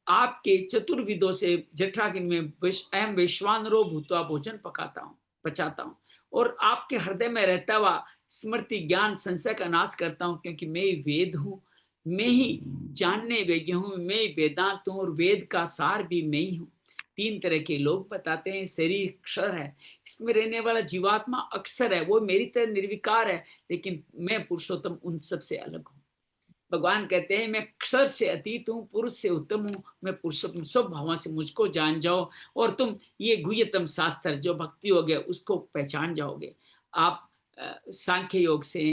Speaker 1: आपके चतुर्विदों से जठराग्नि में अहम वैश्वानरो भूतवा भोजन पचाता हूँ, और आपके हृदय में रहता हुआ स्मृति ज्ञान संशय का नाश करता हूँ, क्योंकि मैं ही वेद हूँ, मैं ही जानने योग्य हूँ, मैं ही वेदांत हूँ, और वेद का सार भी मैं ही हूँ। 3 तरह के लोग बताते हैं, शरीर अक्षर है, इसमें रहने वाला जीवात्मा अक्षर है, वो मेरी तरह निर्विकार है, लेकिन मैं पुरुषोत्तम उन सबसे अलग हूँ। भगवान कहते हैं मैं अक्षर से अतीत हूँ, पुरुष से उत्तम हूँ, मैं पुरुषोत्तम, सब भावों से मुझको जान जाओ, और तुम ये गुह्यतम शास्त्र जो भक्ति हो गया उसको पहचान जाओगे। आप सांख्य योग से,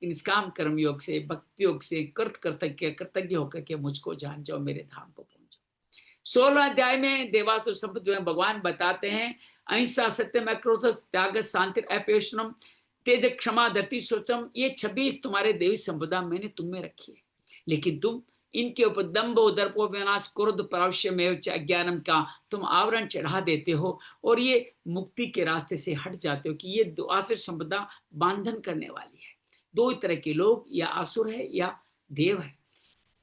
Speaker 1: निष्काम कर्म योग से, भक्ति योग से कृतज्ञ होकर के मुझको जान जाओ, मेरे धाम को पहुंच जाओ। 16 अध्याय में देवासुर संपत्ति में भगवान बताते हैं अहिंसा सत्यम अक्रोध त्याग शांति अपेशनम तेज क्षमा धरती सोचम, ये 26 तुम्हारे देवी संपदा मैंने तुम में रखी है, लेकिन तुम इनके ऊपर दम्भ दर्पो विनाश क्रोध परावश्य में अज्ञानम का तुम आवरण चढ़ा देते हो, और ये मुक्ति के रास्ते से हट जाते हो, कि ये आसुर संपदा बांधन करने वाली है। 2 तरह के लोग, या आसुर है या देव है।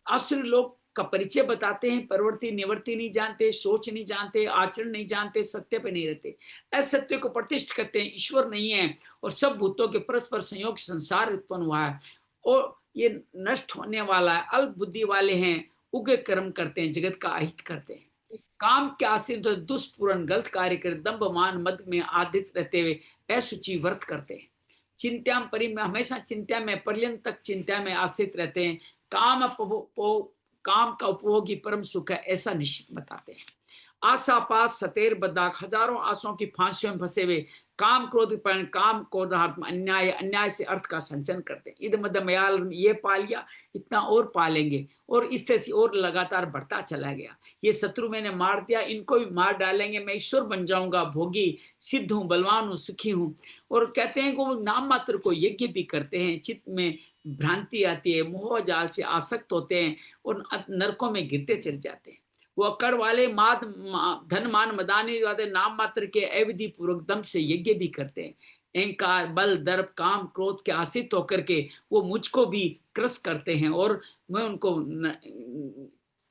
Speaker 1: आसुर लोग का परिचय बताते हैं, प्रवृत्ति निवृत्ति नहीं जानते, सोच नहीं जानते, आचरण नहीं जानते, सत्य पे नहीं रहते, असत्य को प्रतिष्ठ करते हैं, ईश्वर नहीं है, और सब भूतों के परस्पर संयोग संसार उत्पन्न हुआ है, और ये नष्ट होने वाला है, अल्प बुद्धि वाले हैं, उग्र कर्म करते हैं, जगत का अहित करते हैं, काम के आश्रित तो दुष्पूर्ण गलत कार्य कर दम्भ मान मद में आदित रहते हुए असुचि व्रत करते हैं, चिंता परि में हमेशा चिंता में पर्यंत तक चिंता में आश्रित रहते हैं, काम का उपभोग ही परम सुख है, ऐसा निश्चित बताते हैं। आशा पास सतेर बदाक, हजारों आशाओं की फांसियों में फंसे हुए, काम क्रोध पर काम क्रोध अन्याय, अन्याय से अर्थ का संचन करते हैं। इध मदमयाल, ये पा लिया, इतना और पालेंगे, और इस तरह से और लगातार बढ़ता चला गया। ये शत्रु मैंने मार दिया, इनको भी मार डालेंगे, मैं ईश्वर बन जाऊंगा, भोगी सिद्ध हूँ, बलवान हूँ, सुखी हूँ। और कहते हैं कि वो नाम मात्र को यज्ञ भी करते हैं, चित्त में भ्रांति आती है, मोह जाल से आसक्त होते हैं, और नरकों में गिरते चले जाते हैं। वो अकड़ वाले माद धन मान मदानी वाले नाम मात्र के अविधि पूर्वक दम से यज्ञ भी करते हैं, अहंकार बल दर्प काम क्रोध के आश्रित होकर के वो मुझको भी क्रस करते हैं, और मैं उनको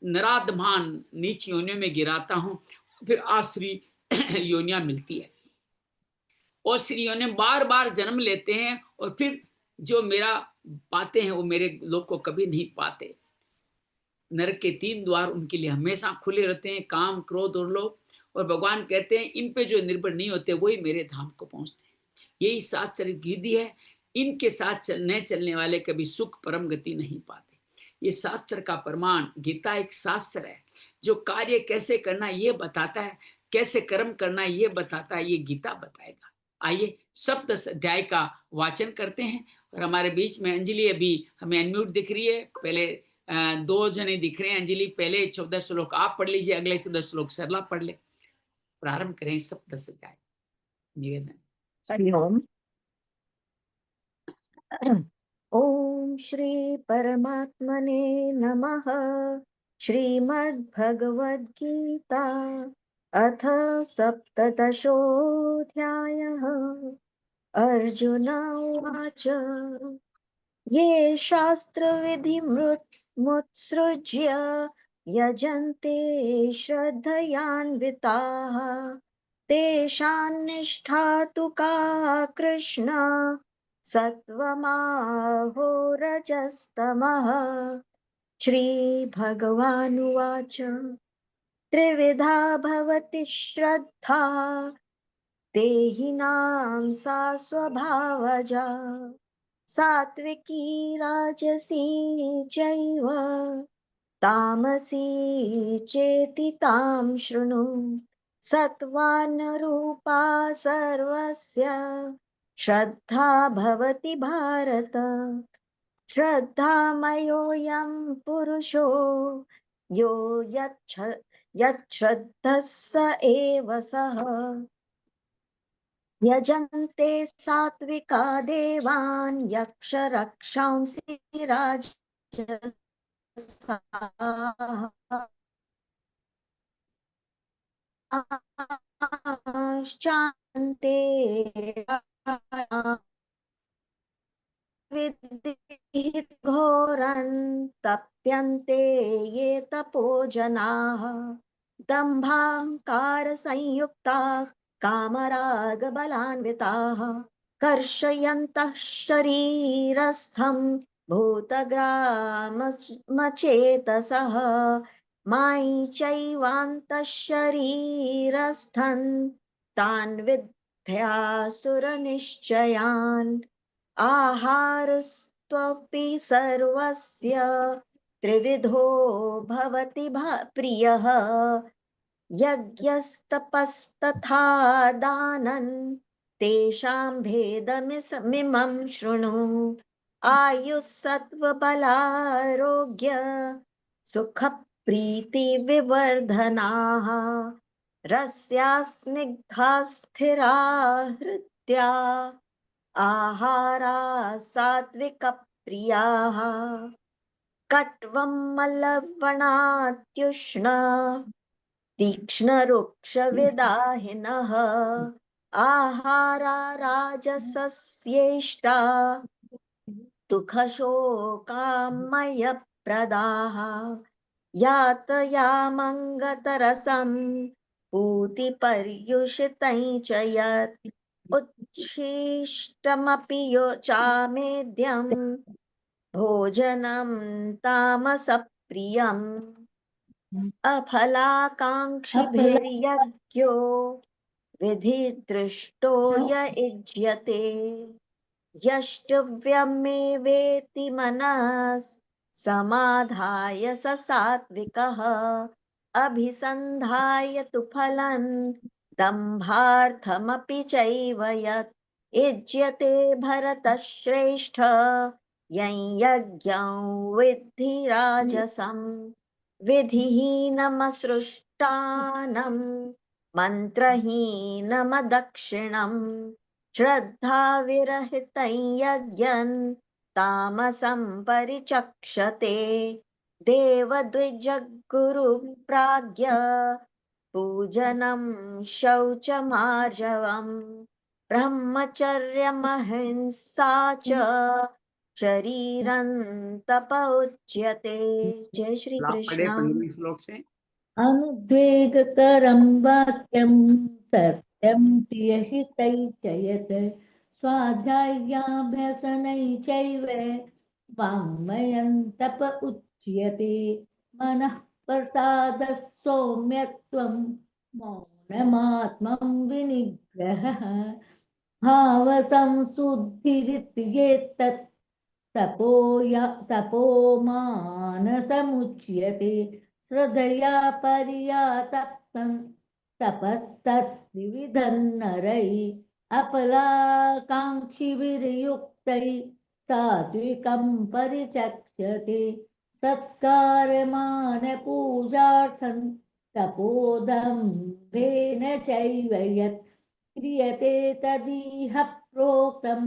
Speaker 1: नराधमान नीच योनियों में गिराता हूँ, फिर आसुरी योनियां मिलती है, और स्त्रियों ने बार बार जन्म लेते हैं, और फिर जो मेरा पाते हैं वो मेरे लोग को कभी नहीं पाते। नरक के 3 द्वार उनके लिए हमेशा खुले रहते हैं, काम क्रोध और लोभ, और भगवान कहते हैं इन पे जो निर्भर नहीं होते वही मेरे धाम को पहुंचते हैं। यही शास्त्र विधि है, इनके साथ चलने वाले कभी सुख परम गति नहीं पाते। ये शास्त्र का प्रमाण, गीता एक शास्त्र है जो कार्य कैसे करना ये बताता है, कैसे कर्म करना ये बताता है, ये गीता बताएगा। आइए 7 अध्याय का वाचन करते हैं, और हमारे बीच में अंजलि अभी हमें अनम्यूट दिख रही है। पहले 2 जने दिख रहे हैं। अंजलि पहले 14 श्लोक आप पढ़ लीजिए, अगले से 10 श्लोक सरला पढ़ ले। प्रारंभ करें शब्द से गाय निवेदन।
Speaker 2: हरि ओम। ओम श्री परमात्मने नमः। श्रीमद्भगवद्गीता अथ सप्तदशोऽध्यायः। अर्जुन उवाच ये शास्त्रविधिमुत्सृज्य यजन्ते श्रद्धयान्विताः तेषां निष्ठा तु का कृष्ण सत्त्वमाहो रजस्तमः। श्रीभगवानुवाच त्रिविधा भवति श्रद्धा देहिनां सा स्वभावजा सात्विकी राजसी चैव तामसी चेति तां शृणु। सत्त्वानुरूपा सर्वस्य श्रद्धा भवति भारत। श्रद्धामयोऽयं पुरुषो यो यच्छ्रद्धः स एव सः। यजन्ते सात्विका देवान् यक्ष रक्षांसि राजसाश्चान्ते विद्धिः घोरं तप्यन्ते ये तपो जनाः दम्भाहंकारसंयुक्ताः कामरागबलान्विताः कर्षयन्तः शरीरस्थं भूतग्रामचेतसः मायिचैवान्तः शरीरस्थं तान् विद्यासुरनिश्चयान्। आहारस्त्वपि सर्वस्य त्रिविधो भवति प्रियः यज्ञस्तपस्तथा दानं तेषां भेदमिमं शृणु। आयुः सत्त्वबलारोग्य सुखप्रीतिविवर्धनाः रस्या स्निग्धा स्थिरा हृद्या आहारा सात्विकप्रियाः कट्वं मलवणात्युष्ण तीक्ष्णरुक्षविदाहिनः आहारा राजसस्येष्टा दुःखशोकामयप्रदाः यातयामङ्गतरसं पूतिपर्युषितं च यत् उच्छिष्टमपि यो चामेद्यं भोजनं तामसप्रियम् अफलाकाङ्क्षिभिर्यज्ञो विधिदृष्टो य युज्यते यष्टव्यमेवेति मनः समाधाय स सात्विकः अभिसन्धाय तु फलं दम्भार्थमपि चैव यत् युज्यते भरतश्रेष्ठ यं यज्ञं विद्धि राजसं विधिहीनमसृष्टानं मन्त्रहीनमदक्षिणम् श्रद्धाविरहितं यज्ञं तामसं परिचक्षते देवद्विजगुरुप्राज्ञ पूजनं शौचमार्जवम् ब्रह्मचर्यमहिंसा च शरीरं तप उच्यते। जय श्री
Speaker 1: आप पढ़े
Speaker 2: कृष्ण।
Speaker 1: 15वें श्लोक से।
Speaker 3: अनुद्वेगकरं वाक्यं सत्यं प्रियहितै च यत् स्वाध्यायाभ्यसनै चैव वाङ्मयं तप उच्यते मनः प्रसादः सौम्यत्वं मौनमात्मं विनिग्रहः भावसंशुद्धिरित्येतत् तपो मानसमुच्यते श्रद्धया पर्यातप्तं तपस्तद्विविधं नरैः अपलाकाङ्क्षिभिर्युक्तैः सात्विकं परिचक्षते सत्कारमानपूजार्थं तपोदम्भेन चैव यत् क्रियते तदिह प्रोक्तं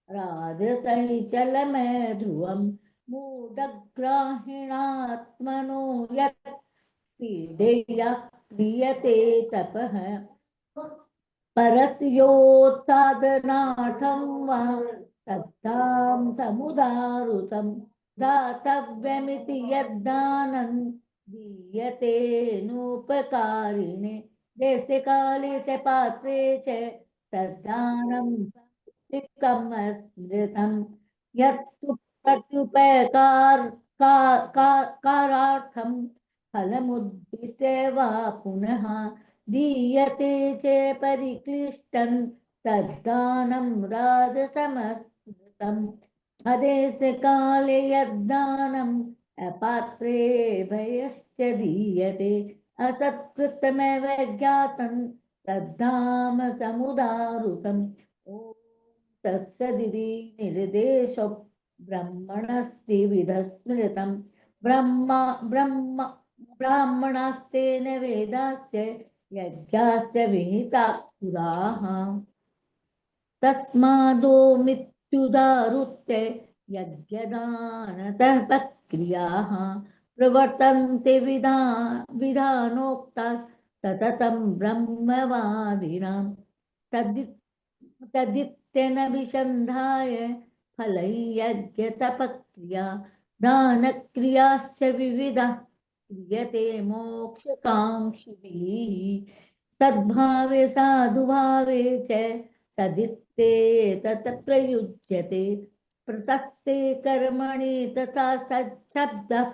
Speaker 3: राजसैचलमध्रुवं मूढग्राहिणात्मनो यत् पीडया क्रियते तपः परस्योत्सादनार्थं वा तत्तां समुदारुतं दातव्यमिति यद्दानं दीयते नोपकारिणे देशे काले च पात्रे च तद्दानं स्मृतं यत्तु प्रत्युपकारार्थं फलमुद्दिश्य वा पुनः दीयते च परिक्लिष्टं तद्दानं राजसमस्कृतम् अदेशकाले यद्दानम् अपात्रे भयश्च दीयते असत्कृतमेव ज्ञातं तद्धाम समुदारुतम् ॐ तत्सदिति निर्देशो ब्रह्मणस्त्रिविधः स्मृतं ब्राह्मणास्तेन वेदाश्च यज्ञाश्च विहिता पुराः तस्मादो मृत्युदारुत्य यज्ञदानतः क्रियाः प्रवर्तन्ते विधानोक्ता सततं ब्रह्मवादिनां तदित्यनभिसन्धाय फलयज्ञतपक्रिया दानक्रियाश्च विविधा क्रियते मोक्षकाङ्क्षिभिः सद्भावे साधुभावे च सदित्ते तत् प्रयुज्यते प्रशस्ते कर्मणि तथा सच्छब्दः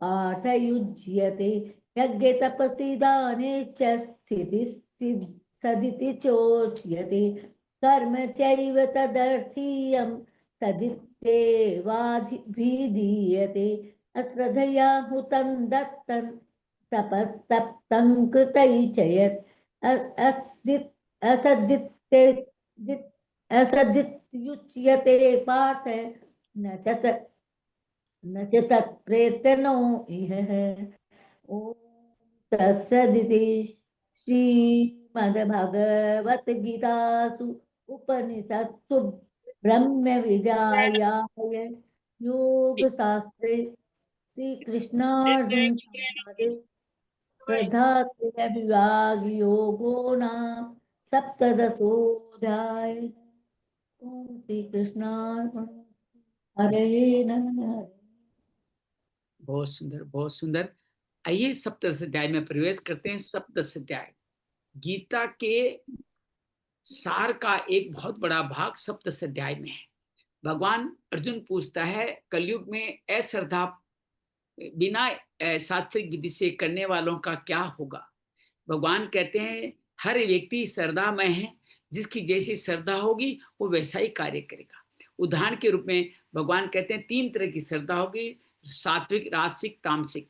Speaker 3: पाठयुज्यते यज्ञे तपसि दाने च स्थितिः सदिति चोच्यते कर्म चैव तदर्थीयं सदित्येवाभिधीयते अश्रद्धया हुतं दत्तं तपस्तप्तं कृतैचयत् असदित्युच्यते पाठ न च तत्प्रेतनो इह ॐ तत्सदिति श्रीमद्भगवद्गीतासु उपनिषत्सु ब्रह्मविद्यायां योगशास्त्रे श्रीकृष्णार्जुन संवादे श्रद्धात्रयविभागयोगो नाम सप्तदशोऽध्याय ॐ श्रीकृष्णार्पणमस्तु हरे नमः।
Speaker 1: बहुत सुंदर, बहुत सुंदर। आइए सप्तदश अध्याय में प्रवेश करते हैं। सप्तदश अध्याय गीता के सार का एक बहुत बड़ा भाग सप्तदश अध्याय में है। भगवान अर्जुन पूछता है, कलयुग में अश्रद्धा बिना शास्त्रिक विधि से करने वालों का क्या होगा। भगवान कहते हैं हर व्यक्ति श्रद्धामय है, जिसकी जैसी श्रद्धा होगी वो वैसा ही कार्य करेगा। उदाहरण के रूप में भगवान कहते हैं 3 तरह की श्रद्धा होगी, सात्विक, राजसिक, तामसिक।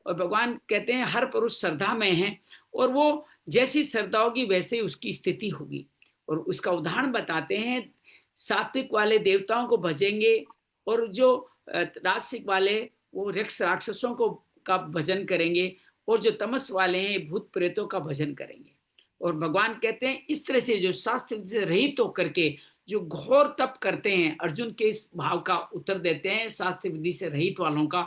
Speaker 1: और भगवान कहते हैं हर पुरुष श्रद्धामय है और वो जैसी श्रद्धा होगी वैसे ही उसकी स्थिति होगी। और उसका उदाहरण बताते हैं, सात्विक वाले देवताओं को भजेंगे और जो राजसिक वाले वो यक्ष राक्षसों को का भजन करेंगे और जो तमस वाले हैं भूत प्रेतों का भजन करेंगे। और भगवान कहते हैं इस तरह से जो शास्त्र से रहित होकर के जो घोर तप करते हैं, अर्जुन के इस भाव का उत्तर देते हैं शास्त्र विधि से रहित वालों का,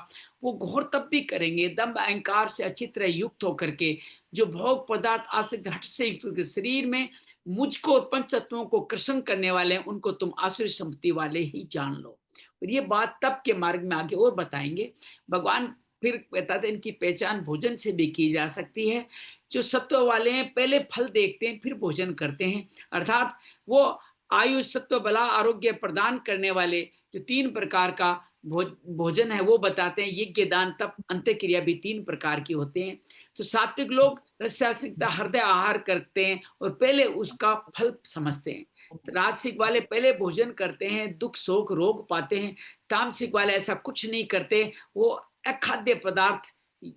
Speaker 1: वो घोर तप भी करेंगे, दम्भ अहंकार से अच्छी तरह युक्त होकर के, जो भोग पदार्थ आश्रित हट से युक्त शरीर में मुझको और पंच तत्वों को कृष्ण करने वाले हैं, उनको तुम आसुरी संपत्ति वाले ही जान लो। और ये बात तप के मार्ग में आगे और बताएंगे। भगवान फिर बताते हैं इनकी पहचान भोजन से भी की जा सकती है। जो सत्व वाले हैं पहले फल देखते हैं फिर भोजन करते हैं, अर्थात वो आयु सत्व बला आरोग्य प्रदान करने वाले जो 3 प्रकार का भोजन है वो बताते हैं। यज्ञ दान तप अंत्य क्रिया भी 3 प्रकार की होते हैं। तो सात्विक लोग रसायनिकता हृदय आहार करते हैं और पहले उसका फल समझते हैं। राजसिक वाले पहले भोजन करते हैं, दुख शोक रोग पाते हैं। तामसिक वाले ऐसा कुछ नहीं करते, वो अखाद्य पदार्थ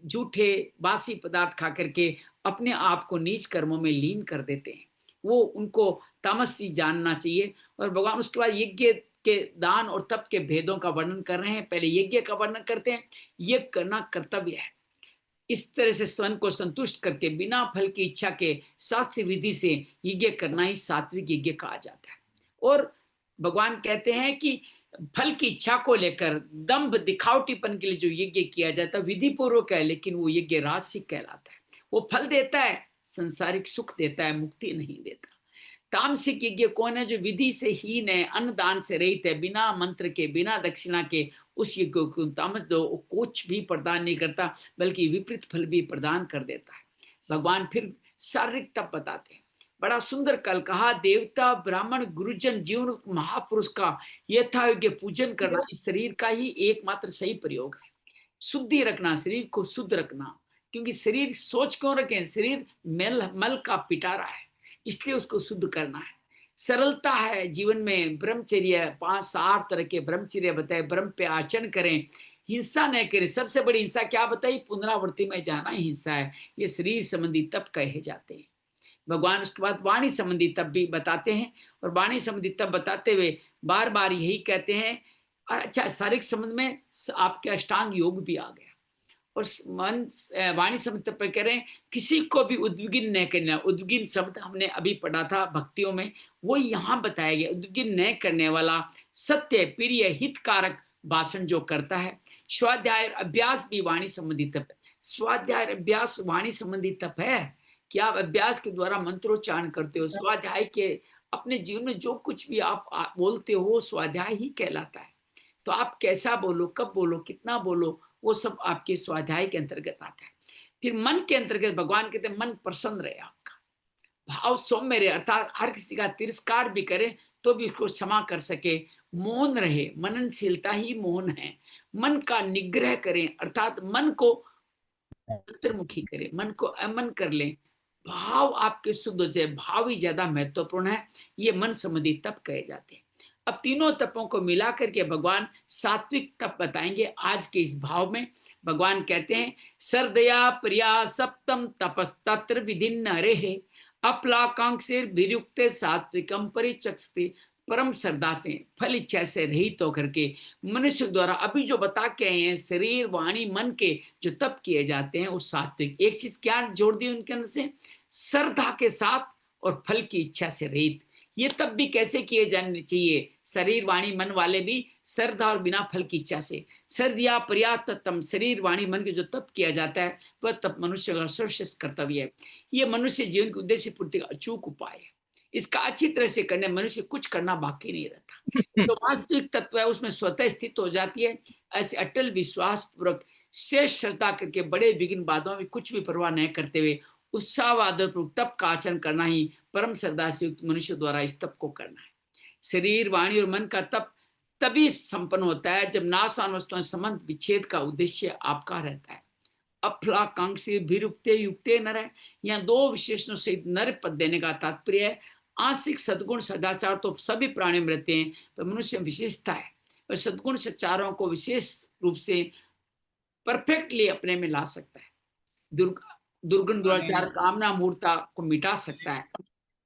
Speaker 1: झूठे बासी पदार्थ खा करके अपने आप को नीच कर्मों में लीन कर देते हैं। वो उनको तामसी जानना चाहिए। और भगवान उसके बाद यज्ञ के दान और तप के भेदों का वर्णन कर रहे हैं। पहले यज्ञ का वर्णन करते हैं। यज्ञ करना कर्तव्य है, इस तरह से स्वयं को संतुष्ट करके बिना फल की इच्छा के शास्त्र विधि से यज्ञ करना ही सात्विक यज्ञ कहा जाता है। और भगवान कहते हैं कि फल की इच्छा को लेकर दंभ दिखावटीपन के लिए जो यज्ञ किया जाता है विधि पूर्वक है, लेकिन वो यज्ञ राजसिक कहलाता है। वो फल देता है, संसारिक सुख देता है, मुक्ति नहीं देता। तामसिक यज्ञ कौन है? जो विधि से हीन है, अन्न दान से रहित है, बिना मंत्र के, बिना दक्षिणा के उस यज्ञ को तामस दो, कुछ भी प्रदान नहीं करता, बल्कि विपरीत फल भी प्रदान कर देता है। भगवान फिर शारीरिक तप बताते हैं, बड़ा सुंदर कल कहा, देवता ब्राह्मण गुरुजन जीवन महापुरुष का यथायोग्य पूजन करना इस शरीर का ही एकमात्र सही प्रयोग है। शुद्धि रखना, शरीर को शुद्ध रखना, क्योंकि शरीर सोच क्यों रखें, शरीर मल का पिटारा है, इसलिए उसको शुद्ध करना है। सरलता है जीवन में, ब्रह्मचर्य 5-8 तरह के ब्रह्मचर्य बताए, ब्रह्म पे आचरण करें, हिंसा न करें। सबसे बड़ी हिंसा क्या बताई? पुनरावृत्ति में जाना ही हिंसा है। ये शरीर संबंधी तप कहे जाते हैं। भगवान उसके बाद वाणी संबंधी तप भी बताते हैं, और वाणी संबंधी तप बताते हुए बार बार यही कहते हैं। और अच्छा, शारीरिक संबंध में आपके अष्टांग योग भी आ गया। और मन वाणी शब्द पर कह रहे हैं किसी को भी उद्विग्न न करना। उद्विग्न शब्द हमने अभी पढ़ा था भक्तियों में, वो यहाँ बताया गया। उद्विग्न न करने वाला, सत्य प्रिय हितकारक भाषण जो करता है। स्वाध्याय अभ्यास भी वाणी संबंधी तप है। स्वाध्याय अभ्यास वाणी संबंधी तप है कि आप अभ्यास के द्वारा मंत्रोच्चारण करते हो। स्वाध्याय के अपने जीवन में जो कुछ भी आप बोलते हो स्वाध्याय ही कहलाता है। तो आप कैसा बोलो, कब बोलो, कितना बोलो, वो सब आपके स्वाध्याय के अंतर्गत आता है। फिर मन के अंतर्गत भगवान कहते हैं मन प्रसन्न रहे, आपका भाव सौम्य रहे, अर्थात हर किसी का तिरस्कार भी करे तो भी उसको क्षमा कर सके। मौन रहे, मननशीलता ही मौन है। मन का निग्रह करें, अर्थात मन को अंतर्मुखी करें, मन को अमन कर लें, भाव आपके शुद्ध हो जाए। भाव ही ज्यादा महत्वपूर्ण है। ये मन संबंधी तप कहे जाते हैं। अब तीनों तपों को मिला करके भगवान सात्विक तप बताएंगे आज के इस भाव में। भगवान कहते हैं सर्दया प्रिया सप्तम तपस्तत्र विधिन्न रेहे अप्लाकांक्षिर विरुक्ते सात्विकम परिचक्षते। परम श्रद्धा से, फल इच्छा से रहित होकर के मनुष्य द्वारा अभी जो बता के आए हैं, शरीर वाणी मन के जो तप किए जाते हैं वो सात्विक। एक चीज क्या जोड़ दी उनके अंदर से? श्रद्धा के साथ और फल की इच्छा से रहित। ये तप भी कैसे किए जाने चाहिए? शरीर वाणी मन वाले भी श्रद्धा और बिना फल की इच्छा से। श्रद्धा पर्याप्त तम, शरीर वाणी मन के जो तप किया जाता है वह तप मनुष्य का सर्वश्रेष्ठ कर्तव्य है। ये मनुष्य जीवन के उद्देश्य पूर्ति का अचूक उपाय है। इसका अच्छी तरह से करने मनुष्य कुछ करना बाकी नहीं रहता। तो वास्तविक तत्व है उसमें स्वतः स्थित हो जाती है। ऐसे अटल विश्वास पूर्वक शेष श्रद्धा करके बड़े विघ्न बाधाओं में कुछ भी परवाह न करते हुए उत्साहवादपूर्वक तप का आचरण करना ही परम श्रद्धा से युक्त मनुष्य द्वारा इस तप को करना है। शरीर वाणी और मन का तप तभी संपन्न होता है जब नाशवान वस्तुओं संबंध विच्छेद का उद्देश्य आपका रहता है। अफलाकांक्षी भिरुक्ते युक्ते नर है। यहाँ दो विशेषणों से नर पद देने का तात्पर्य है आंशिक सद्गुण सदाचार तो सभी प्राणियों में रहते हैं, पर मनुष्य विशेषता है और सद्गुण सच्चारों को विशेष रूप से परफेक्टली अपने में ला सकता है। दुर्गुण दुराचार कामना मूर्ता को मिटा सकता है।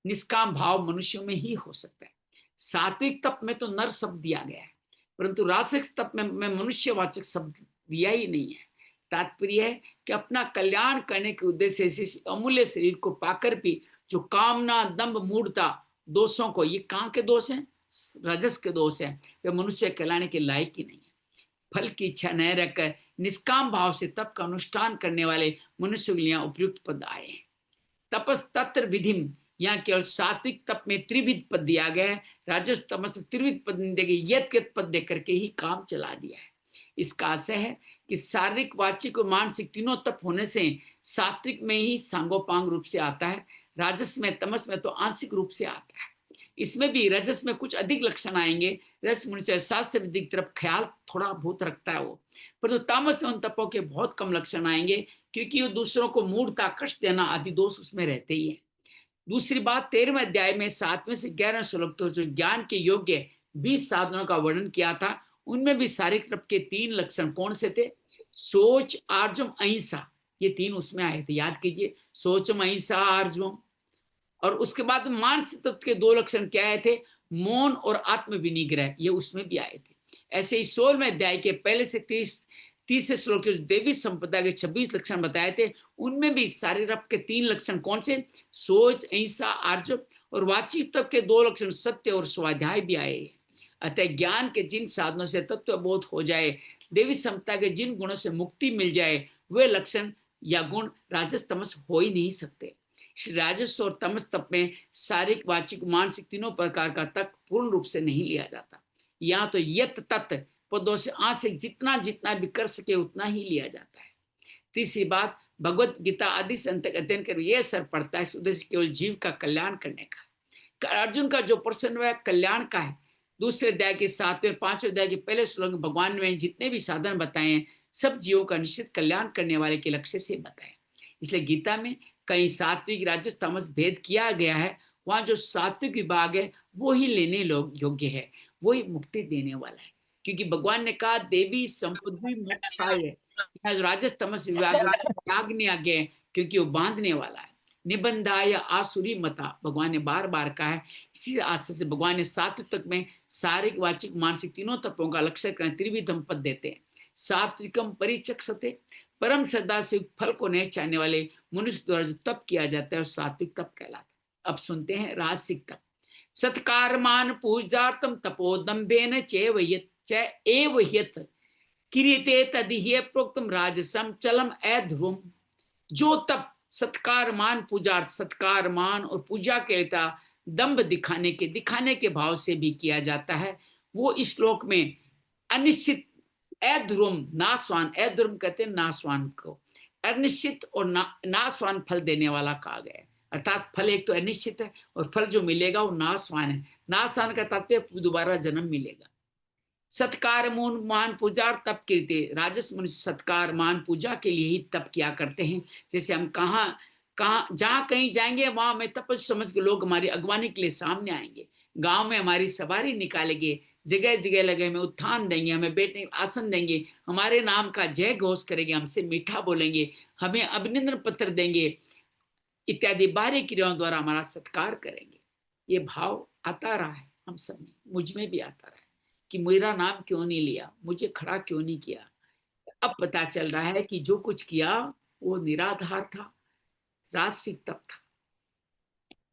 Speaker 1: निष्काम भाव मनुष्यों में ही हो सकता है। सात्विक तप में तो नर शब्द दिया गया है, परंतु राजसिक तप में मनुष्यवाचक शब्द दिया ही नहीं है। तात्पर्य है कि अपना कल्याण करने के उद्देश्य से अमूल्य शरीर को पाकर भी जो कामना दंभ मूढ़ता दोषों को, ये कहाँ के दोष हैं? रजस के दोष है। वे मनुष्य कहलाने के लायक ही नहीं है। फल की इच्छा न रखकर निष्काम भाव से तप का अनुष्ठान करने वाले मनुष्य के लिए उपयुक्त पद आए हैं। तपस तत्र विधिम, यहाँ केवल सात्विक तप में त्रिविध पद दिया गया है। राजस तमस त्रिविध पद नहीं देके यत पद देकर के ही काम चला दिया है। इसका आशय है कि शारीरिक वाचिक और मानसिक तीनों तप होने से सात्विक में ही सांगोपांग रूप से आता है, राजस में तमस में तो आंशिक रूप से आता है। इसमें भी रजस में कुछ अधिक लक्षण आएंगे। रस मनुष्य शास्त्र विधिक तरफ ख्याल थोड़ा बहुत रखता है वो, परंतु तामस में उन तपों के बहुत कम लक्षण आएंगे क्योंकि वो दूसरों को मूढ़ता कष्ट देना आदि दोष उसमें रहते ही है। दूसरी बात 13वें अध्याय में 7वें से 11वें श्लोक तो जो ज्ञान के योग्य 20 साधनों का वर्णन किया था, उनमें भी शारीरिक तप के 3 लक्षण कौन से थे? सोच, आर्जवम, अहिंसा, ये 3 उसमें आए थे, याद कीजिए। सोचम, अहिंसा, आर्जवम। और उसके बाद मानसिक तत्व के 2 लक्षण क्या आए थे? मौन और आत्म विनिग्रह, ये उसमें भी आए थे। ऐसे ही 16वें अध्याय के पहले से तीसरे श्लोक के जो देवी संपदा के 26 लक्षण बताए थे, उनमें भी शारीरिक के 3 लक्षण कौन से? सोच, अहिंसा, आर्जव, और वाचिक तत्व के 2 लक्षण सत्य और स्वाध्याय भी आए। अतः ज्ञान के जिन साधनों से तत्व बोध हो जाए, देवी समता के जिन गुणों से मुक्ति मिल जाए, वे लक्षण या गुण राजस तमस हो ही नहीं सकते। श्री राजस और तमस तप में शारीरिक, वाचिक, मानसिक तीनों प्रकार का तप पूर्ण रूप से नहीं लिया जाता। यहाँ तो यत तत् पदों से आंशिक जितना जितना भी कर सके उतना ही लिया जाता है। तीसरी बात, भगवत गीता आदि से अंत अध्ययन कर यह असर पड़ता है उद्देश्य केवल जीव का कल्याण करने का। अर्जुन का जो प्रश्न है कल्याण का है। दूसरे अध्याय के 7वें 5वें अध्याय के पहले श्लोक में भगवान ने जितने भी साधन बताए हैं, सब जीवों का निश्चित कल्याण करने वाले के लक्ष्य से बताए। इसलिए गीता में कहीं सात्विक, राजस, तमस भेद किया गया है। वहां जो सात्विक विभाग है वो ही लेने योग्य है, वही मुक्ति देने वाला है। क्योंकि भगवान ने कहा देवी संपत्ति मोक्षाय है। यहाँ जो राजस तमस विभाग त्याग ने आगे है, क्योंकि वो बांधने वाला है। निबंधाय आसुरी मता भगवान ने बार बार कहा है। इसी आशय से भगवान ने सात्विक तक में शारीरिक, वाचिक, मानसिक तीनों तत्वों का लक्ष्य कर त्रिविधम पद देते हैं। सात्विकम परिचक्षते, परम श्रद्धा से फल को नहीं चाहने वाले मनुष्य द्वारा जो तप किया जाता है वो सात्विक तप कहलाता है। अब सुनते हैं राजसिक तप। सत्कारमान पूजार्थम तपोदम्भेन चैव ह्यत क्रियते तदिह्य प्रोक्तम राजसम चलम अध्रुवम। जो तप सत्कार, मान, पूजा, सत्कार, मान और पूजा के लिए दंभ दिखाने के भाव से भी किया जाता है, वो इस श्लोक में अनिश्चित, अध्रुवम, नाशवान, अध्रुवम कहते हैं नाशवान को, अनिश्चित और नाशवान फल देने वाला कहा गया है। अर्थात फल एक तो अनिश्चित है और फल जो मिलेगा वो नाशवान है। नाशवान का तात्पर्य दोबारा जन्म मिलेगा। सत्कार, मान, पूजा तप कीर्ति, राजस मनुष्य सत्कार, मान, पूजा के लिए ही तप किया करते हैं। जैसे हम कहाँ जहाँ कहीं जाएंगे वहां में तपस्या समझ के लोग हमारी अगवानी के लिए सामने आएंगे। गांव में हमारी सवारी निकालेंगे, जगह जगह लगे हमें उत्थान देंगे, हमें बैठने आसन देंगे, हमारे नाम का जय घोष करेंगे, हमसे मीठा बोलेंगे, हमें अभिनंदन पत्र देंगे इत्यादि बाहरी क्रियाओं द्वारा हमारा सत्कार करेंगे। ये भाव आता रहा है हम सब में, मुझ में भी आता रहा है कि मेरा नाम क्यों नहीं लिया, मुझे खड़ा क्यों नहीं किया। अब पता चल रहा है कि जो कुछ किया वो निराधार था, राजसिक तप था।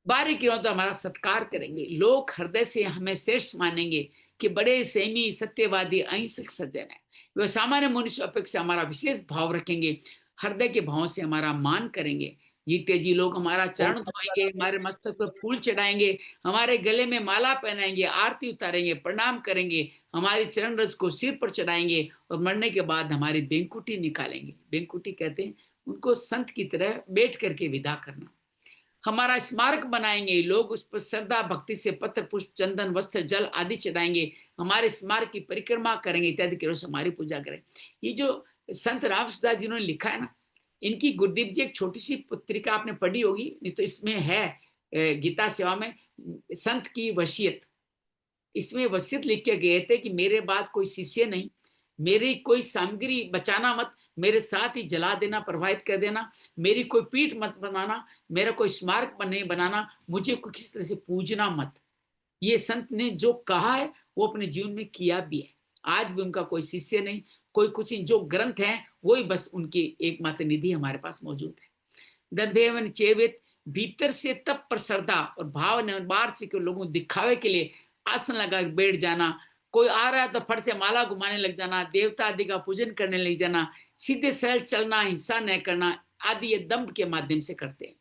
Speaker 1: बाहरी क्रियाओं तो हमारा सत्कार करेंगे, लोग हृदय से हमें श्रेष्ठ मानेंगे कि बड़े संयमी, सत्यवादी, अहिंसक सज्जन है। वे सामान्य मनुष्य अपेक्षा हमारा विशेष भाव रखेंगे, हृदय के भाव से हमारा मान करेंगे। जीते जी लोग हमारा चरण धोएंगे, हमारे मस्तक पर फूल चढ़ाएंगे, हमारे गले में माला पहनाएंगे, आरती उतारेंगे, प्रणाम करेंगे, हमारे चरण रज को सिर पर चढ़ाएंगे और मरने के बाद हमारी बेंकुटी निकालेंगे। बेंकुटी कहते हैं उनको संत की तरह बैठ करके विदा करना। हमारा स्मारक बनाएंगे, लोग उस पर श्रद्धा भक्ति से पत्र, पुष्प, चंदन, वस्त्र, जल आदि चढ़ाएंगे, हमारे स्मारक की परिक्रमा करेंगे इत्यादि की हमारी पूजा करें। ये जो संत रामसुदास जिन्होंने लिखा है ना, इनकी गुरुदेव जी एक छोटी सी पत्रिका आपने पढ़ी होगी, नहीं तो इसमें है गीता सेवा में संत की वसीयत। इसमें वसीयत लिख के गए थे कि मेरे बाद कोई शिष्य नहीं, मेरी कोई सामग्री बचाना मत, मेरे साथ ही जला देना, प्रवाहित कर देना, मेरी कोई पीठ मत बनाना, मेरा कोई स्मारक नहीं बनाना, मुझे कोई किसी तरह से पूजना मत। ये संत ने जो कहा है वो अपने जीवन में किया भी है। आज भी उनका कोई शिष्य नहीं, कोई कुछ नहीं, जो ग्रंथ हैं वही बस उनकी एकमात्र निधि हमारे पास मौजूद है। दंभेवन चेवित, भीतर से तप पर श्रद्धा और भाव ने बाहर से लोगों दिखावे के लिए आसन लगा बैठ जाना, कोई आ रहा है तो फट से माला घुमाने लग जाना, देवता आदि का पूजन करने लग जाना, सीधे सरल चलना, हिंसा न करना आदि ये दंभ के माध्यम से करते हैं।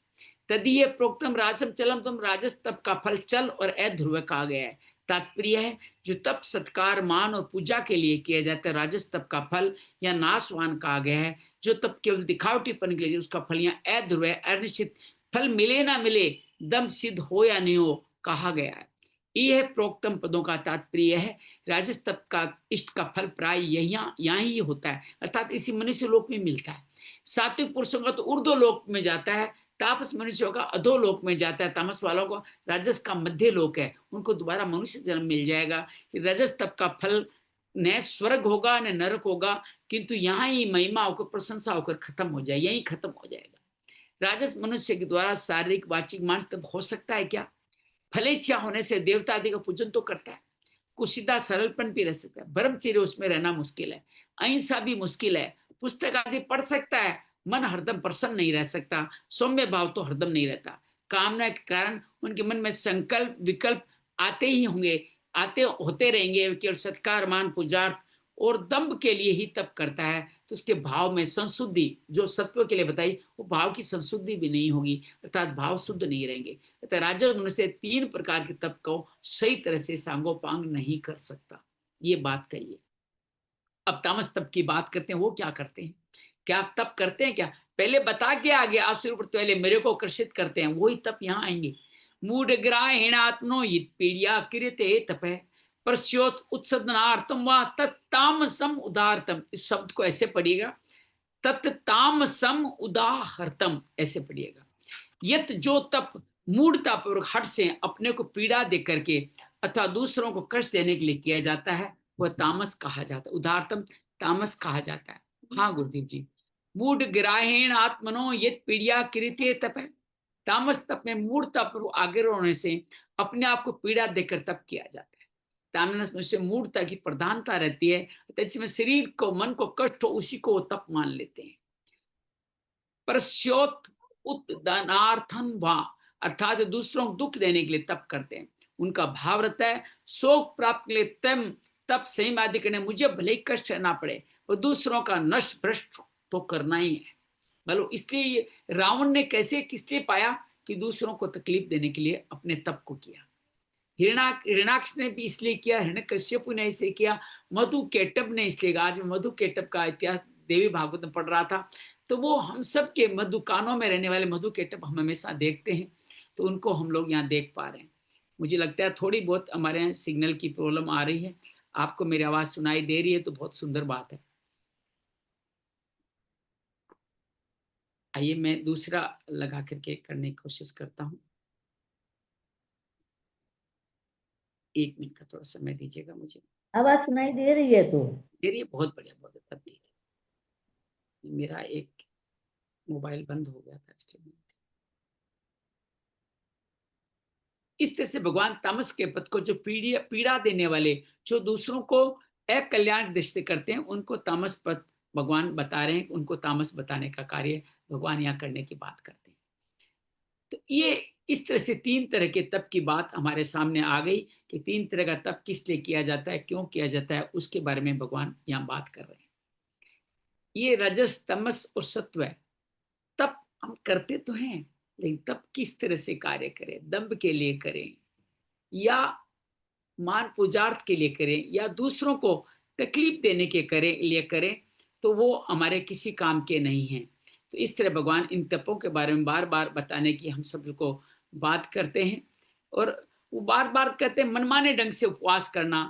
Speaker 1: तदीय प्रोक्तम राजसम चलम, तुम राजस तप का फल चल और अध्रुव कहा गया है। तात्पर्य है जो तप सत्कार, मान और पूजा के लिए किया जाता है, राजस तप का फल या नाशवान कहा गया है। जो तप केवल दिखावटीपन के लिए उसका फल यहाँ अध्रुव है, अनिश्चित, फल मिले ना मिले, दम सिद्ध हो या नहीं हो कहा गया है। यह प्रोक्तम पदों का तात्पर्य है। राजस तप का इष्ट का फल प्राय यहाँ ही होता है, अर्थात इसी मनुष्य लोक में मिलता है। सात्विक पुरुषों का तो ऊर्ध्व लोक में जाता है, तापस मनुष्यों का अधोलोक में जाता है, तामस वालों को राजस का मध्य लोक है, उनको दोबारा मनुष्य जन्म मिल जाएगा। रजस तप का फल न स्वर्ग होगा न नरक होगा, किंतु यहाँ ही महिमा होकर, प्रशंसा होकर खत्म हो जाए, यही खत्म हो जाएगा। राजस मनुष्य के द्वारा शारीरिक, वाचिक, मानसिक तप हो सकता है क्या? फलेच्छा होने से देवता आदि का पूजन तो करता है, कुछ सीधा सरलपन भी रह सकता है, ब्रह्मचर्य उसमें रहना मुश्किल है। अहिंसा भी मुश्किल है। पुस्तक आदि पढ़ सकता है, मन हरदम प्रसन्न नहीं रह सकता, सौम्य भाव तो हरदम नहीं रहता। कामना के कारण उनके मन में संकल्प विकल्प आते ही होंगे, आते होते रहेंगे। केवल सत्कार मान पूजार्थ और दंभ के लिए ही तप करता है, तो उसके भाव में संशुद्धि जो सत्व के लिए बताई, वो भाव की संशुद्धि भी नहीं होगी, अर्थात भाव शुद्ध नहीं रहेंगे। अतः राजा मनुष्य 3 प्रकार के तप को सही तरह से सांगोपांग नहीं कर सकता, ये बात कही है। अब तामस तप की बात करते हैं, वो क्या करते हैं, क्या तप करते हैं क्या, पहले बता के आगे आसुर पहले मेरे को आकर्षित करते हैं, वही तप यहाँ आएंगे। मूड ग्राहीणात्मनो हित पीड़िया कृते तप है परस्योत उत्सदनार्थम व तत्तामसम उदारतम। इस शब्द को ऐसे पढ़िएगा, तत्तामसम उदाहरतम, ऐसे पढ़िएगा। यत जो तप मूढ़ता पूर्वक हट से अपने को पीड़ा दे करके अथवा दूसरों को कष्ट देने के लिए किया जाता है, वह तामस कहा जाता है, उदारतम तामस कहा जाता है। हाँ गुरुदेव जी, मूढ़ ग्राहीण आत्मनो यत पीड़िया कृत्य तप है। तामस तप में मूढ़ता पूर्वक आगे होने से अपने आप को पीड़ा देकर तप किया जाता है। तामस में से मूढ़ता की प्रधानता रहती है, तो इसमें शरीर को मन को कष्ट हो उसी को वो तप मान लेते हैं। परस्योत उदानार्थन वा, अर्थात दूसरों को दुख देने के लिए तप करते हैं। उनका भाव रहता है शोक प्राप्त के लिए तम तप संयम आदि करने, मुझे भले ही कष्ट सहना पड़े और दूसरों का नष्ट भ्रष्ट तो करना ही है। बोलो इसलिए रावण ने कैसे किस लिए पाया कि दूसरों को तकलीफ देने के लिए अपने तप को किया। हिरणाक्ष ने भी इसलिए किया, हिरण्यकश्यप ने इसे किया, मधु केटब ने इसलिए। आज मैं मधु केटब का इतिहास देवी भागवत में पढ़ रहा था, तो वो हम सब के मधु कानों में रहने वाले मधु केटब हम हमेशा देखते हैं, तो उनको हम लोग यहाँ देख पा रहे हैं। मुझे लगता है थोड़ी बहुत हमारे यहाँ सिग्नल की प्रॉब्लम आ रही है, आपको मेरी आवाज सुनाई दे रही है तो बहुत सुंदर बात है। आइए मैं दूसरा लगा करके करने की कोशिश करता हूँ। 1 मिनट का थोड़ा समय दीजिएगा मुझे।
Speaker 3: आवाज सुनाई दे रही है तो
Speaker 1: दे रही है, बहुत बढ़िया, बहुत तब ठीक है। मेरा एक मोबाइल बंद हो गया था इसलिए। इस तरह से भगवान तामस के पद को जो पीड़ा देने वाले, जो दूसरों को अकल्याण दृष्टि करते हैं, उनको तामस पद भगवान बता रहे हैं। उनको तामस बताने का कार्य भगवान यहाँ करने की बात करते हैं। तो ये इस तरह से 3 तरह के तप की बात हमारे सामने आ गई कि 3 तरह का तप किस लिए किया जाता है, क्यों किया जाता है, उसके बारे में भगवान यहाँ बात कर रहे हैं। ये रजस तमस और सत्व है। तप हम करते तो हैं, लेकिन तप किस तरह से कार्य करें, दंभ के लिए करें या मान पूजार्थ के लिए करें या दूसरों को तकलीफ देने के लिए करें, तो वो हमारे किसी काम के नहीं हैं। तो इस तरह भगवान इन तपों के बारे में बार बार बताने की हम सबको बात करते हैं। और वो बार बार कहते हैं मनमाने ढंग से उपवास करना,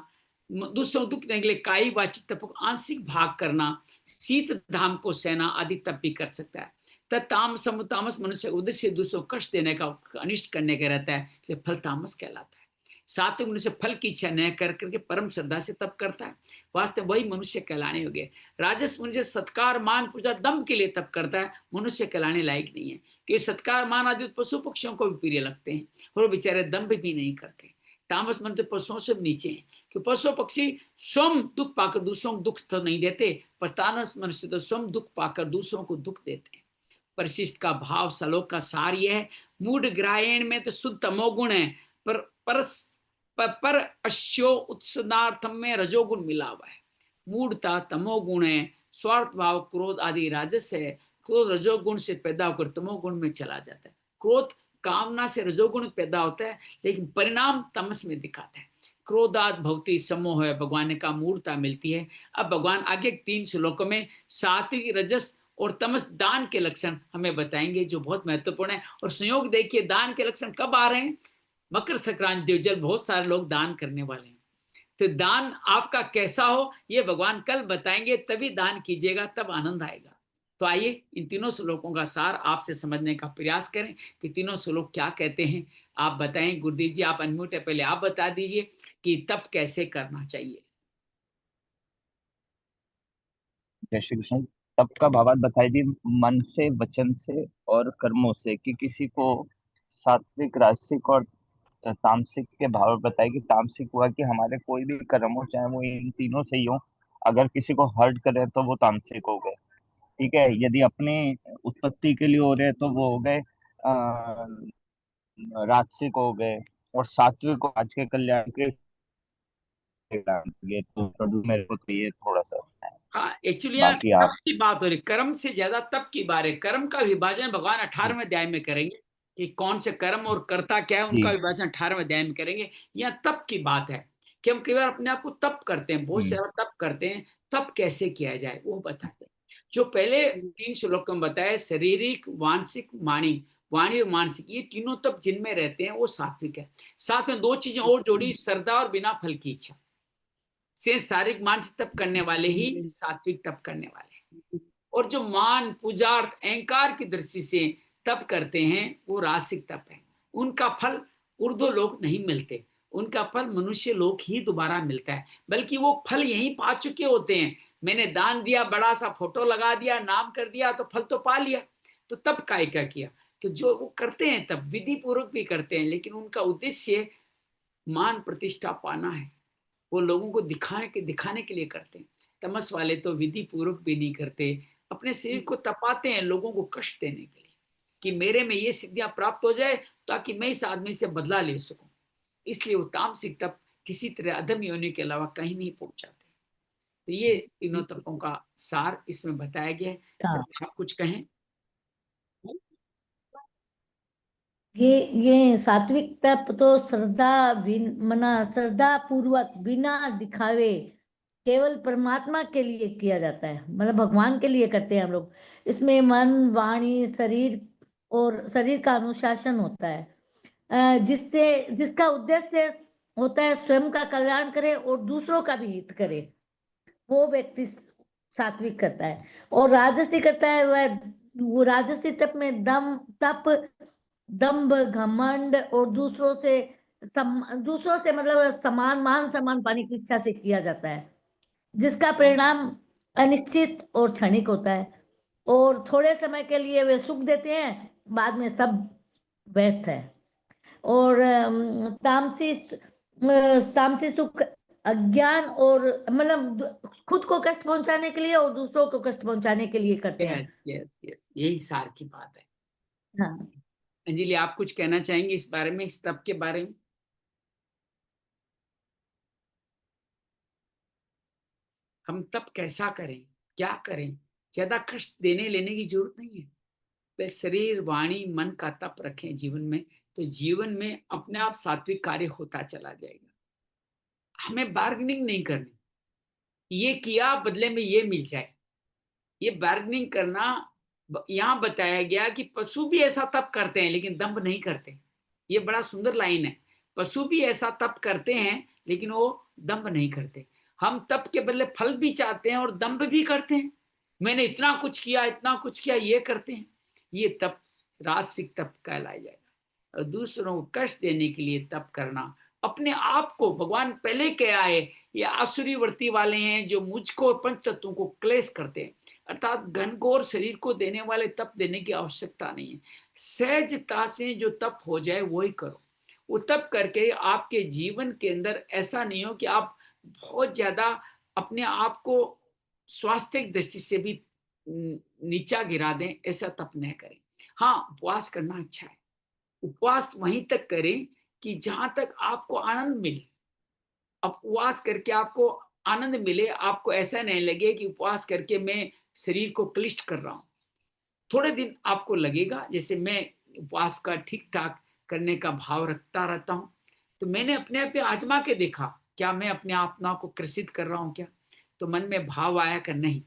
Speaker 1: दूसरों को दुख देने के लिए कायिक वाचिक तपों को आंशिक भाग करना, शीत धाम को सहना आदि तप भी कर सकता है। तामस मनुष्य उद्देश्य दूसरों को कष्ट देने का, अनिष्ट करने का रहता है, इसलिए फल तामस कहलाता है। सात्विक मनुष्य फल की इच्छा न कर करके परम श्रद्धा से तप करता है, वास्तव वही मनुष्य कहलाने योग्य है। राजस मनुष्य सत्कार मान पूजा दंभ के लिए तप करता है, मनुष्य कहलाने लायक नहीं है, कि सत्कार मान आदि पशु पक्षियों को भी प्रिय लगते हैं और वो बेचारे दंभ भी नहीं करते। तामस मनुष्य पशुओं से नीचे हैं, कि पशु पक्षी स्वयं दुख पाकर दूसरों को दुख तो नहीं देते, पर तामस मनुष्य तो स्वयं दुख पाकर दूसरों को दुख देते हैं। परिशिष्ट का भाव श्लोक का सार यह है, मूढ़ ग्रायण में तो शुद्ध तमोगुण है, पर अश्यो उत्सदार्थम में रजोगुण मिला हुआ है। मूढ़ता तमोगुण है, स्वार्थ भाव क्रोध आदि राजस है। क्रोध रजोगुण से पैदा होकर तमोगुण में चला जाता है। क्रोध कामना से रजोगुण पैदा होता है, लेकिन परिणाम तमस में दिखाता है। क्रोधात भवति समोह है, भगवान ने कहा मूर्ता मिलती है। अब भगवान आगे 3 श्लोकों में सात्विक रजस और तमस दान के लक्षण हमें बताएंगे, जो बहुत महत्वपूर्ण है। और संयोग देखिए दान के लक्षण कब आ रहे हैं, मकर संक्रांति जब बहुत सारे लोग दान करने वाले हैं। तो दान आपका कैसा हो ये भगवान कल बताएंगे, तभी दान कीजिएगा, तब आनंद आएगा। तो आइए इन तीनों श्लोकों का सार आपसे समझने का प्रयास करें कि तीनों श्लोक क्या कहते हैं। आप बताएं गुरुदेव जी, आप अनम्यूट है, पहले आप बता दीजिए कि तप कैसे करना चाहिए।
Speaker 4: जय श्री कृष्ण। तप का भावार्थ बताई दी, मन से वचन से और कर्मों से, कि किसी को सात्विक राजसिक और तामसिक के भाव बताए कि तामसिक हुआ कि हमारे कोई भी कर्म हो चाहे वो इन तीनों से ही हो, अगर किसी को हर्ट करे तो वो तामसिक हो गए। ठीक है, यदि अपनी उत्पत्ति के लिए हो रहे तो वो हो गए राजसिक हो गए। और सात्विक को आज के कल्याण के लिए। तो प्रभु मेरे को तो ये थोड़ा सा है।
Speaker 1: हाँ, एक्चुअली यहाँ
Speaker 4: बाकी
Speaker 1: तप
Speaker 4: आप
Speaker 1: की बात हो रही, कर्म से ज्यादा तप की बात है। कर्म का विभाजन भगवान 18वें अध्याय में करेंगे कि कौन से कर्म और कर्ता क्या है, उनका
Speaker 4: जी।
Speaker 1: विभाजन 18वें अध्याय में करेंगे। यहाँ तप की बात है कि हम कई बार अपने आप को तप करते हैं, बहुत
Speaker 4: हम्म।
Speaker 1: सारा तप करते हैं। तप कैसे किया जाए वो बताते हैं। जो पहले 3 श्लोक में बताया, शारीरिक, मानसिक, वाणी और मानसिक, ये तीनों तप जिनमें रहते हैं वो सात्विक है। साथ में 2 चीजें और जोड़ी, श्रद्धा और बिना फल की इच्छा से। शारीरिक मानसिक तप करने वाले ही सात्विक तप करने वाले हैं। और जो मान, पूजार्थ, अहंकार की दृष्टि से तप करते हैं वो रासिक तप है। उनका फल ऊर्ध्व लोक नहीं मिलते, उनका फल मनुष्य लोक ही दोबारा मिलता है। बल्कि वो फल यहीं पा चुके होते हैं। मैंने दान दिया, बड़ा सा फोटो लगा दिया, नाम कर दिया, तो फल तो पा लिया। तो तप काय का किया? तो जो वो करते हैं तब विधि पूर्वक भी करते हैं, लेकिन उनका उद्देश्य मान प्रतिष्ठा पाना है। वो लोगों को दिखाने के लिए करते हैं। तमस वाले तो विधि पूर्वक भी नहीं करते, अपने शरीर को तपाते हैं लोगों को कष्ट देने के लिए, कि मेरे में ये सिद्धियां प्राप्त हो जाए ताकि मैं इस आदमी से बदला ले सकूं। इसलिए वो तामसिक तप किसी तरह अधम योनि के अलावा कहीं नहीं पहुंचाते। तो ये तीनों तपों का सार इसमें बताया गया है।
Speaker 3: हाँ,
Speaker 1: सर आप कुछ कहें?
Speaker 3: ये सात्विक तप तो मना श्रद्धा पूर्वक बिना दिखावे केवल परमात्मा के लिए किया जाता है, मतलब भगवान के लिए करते हैं हम लोग। इसमें मन, वाणी, शरीर और शरीर का अनुशासन होता है, जिसका उद्देश्य होता है स्वयं का कल्याण करे और दूसरों का भी हित करे। वो व्यक्ति सात्विक करता है। और राजसी करता है वह, वो राजसी तप में दंभ, घमंड और दूसरों से मतलब मान सम्मान पाने की इच्छा से किया जाता है, जिसका परिणाम अनिश्चित और क्षणिक होता है। और थोड़े समय के लिए वे सुख देते हैं, बाद में सब व्यर्थ है। और तामसी सुख अज्ञान और मतलब खुद को कष्ट पहुंचाने के लिए और दूसरों को कष्ट पहुंचाने के लिए करते हैं।
Speaker 1: यस यस यस, यही सार की बात है।
Speaker 3: हाँ,
Speaker 1: अंजलि, आप कुछ कहना चाहेंगे इस बारे में, इस तप के बारे में? हम तप कैसा करें, क्या करें? ज्यादा कष्ट देने लेने की जरूरत नहीं है। बस शरीर, वाणी, मन का तप रखें जीवन में, तो जीवन में अपने आप सात्विक कार्य होता चला जाएगा। हमें बार्गेनिंग नहीं करनी, ये किया बदले में ये मिल जाए, ये बार्गेनिंग करना। यहाँ बताया गया कि पशु भी ऐसा तप करते हैं लेकिन दंभ नहीं करते। ये बड़ा सुंदर लाइन है। पशु भी ऐसा तप करते हैं लेकिन वो दंभ नहीं करते। हम तप के बदले फल भी चाहते हैं और दंभ भी करते हैं। मैंने इतना कुछ किया, इतना कुछ किया, ये करते हैं। ये तप राजसिक तप कहलाया जाएगा। और दूसरों को कष्ट देने के लिए तप करना, अपने आप को, भगवान पहले क्या है, ये आसुरी वृत्ति वाले हैं जो मुझको और पंच तत्वों को क्लेश करते हैं। अर्थात घनघोर शरीर को देने वाले तप देने की आवश्यकता नहीं है। सहजता से जो तप हो जाए वही करो। वो तप करके आपके जीवन के अंदर ऐसा नहीं हो कि आप बहुत ज्यादा अपने आप को स्वास्थ्य की दृष्टि से भी नीचा गिरा दें। ऐसा तप न करें। हाँ, उपवास करना अच्छा है। उपवास वहीं तक करें कि जहां तक आपको आनंद मिले। अब उपवास करके आपको आनंद मिले, आपको ऐसा नहीं लगे कि उपवास करके मैं शरीर को क्लिष्ट कर रहा हूं। थोड़े दिन आपको लगेगा, जैसे मैं उपवास का ठीक ठाक करने का भाव रखता रहता हूं, तो मैंने अपने आप पे आजमा के देखा, क्या मैं अपने आत्मा को कृषित कर रहा हूं क्या? तो मन में भाव आया कि नहीं,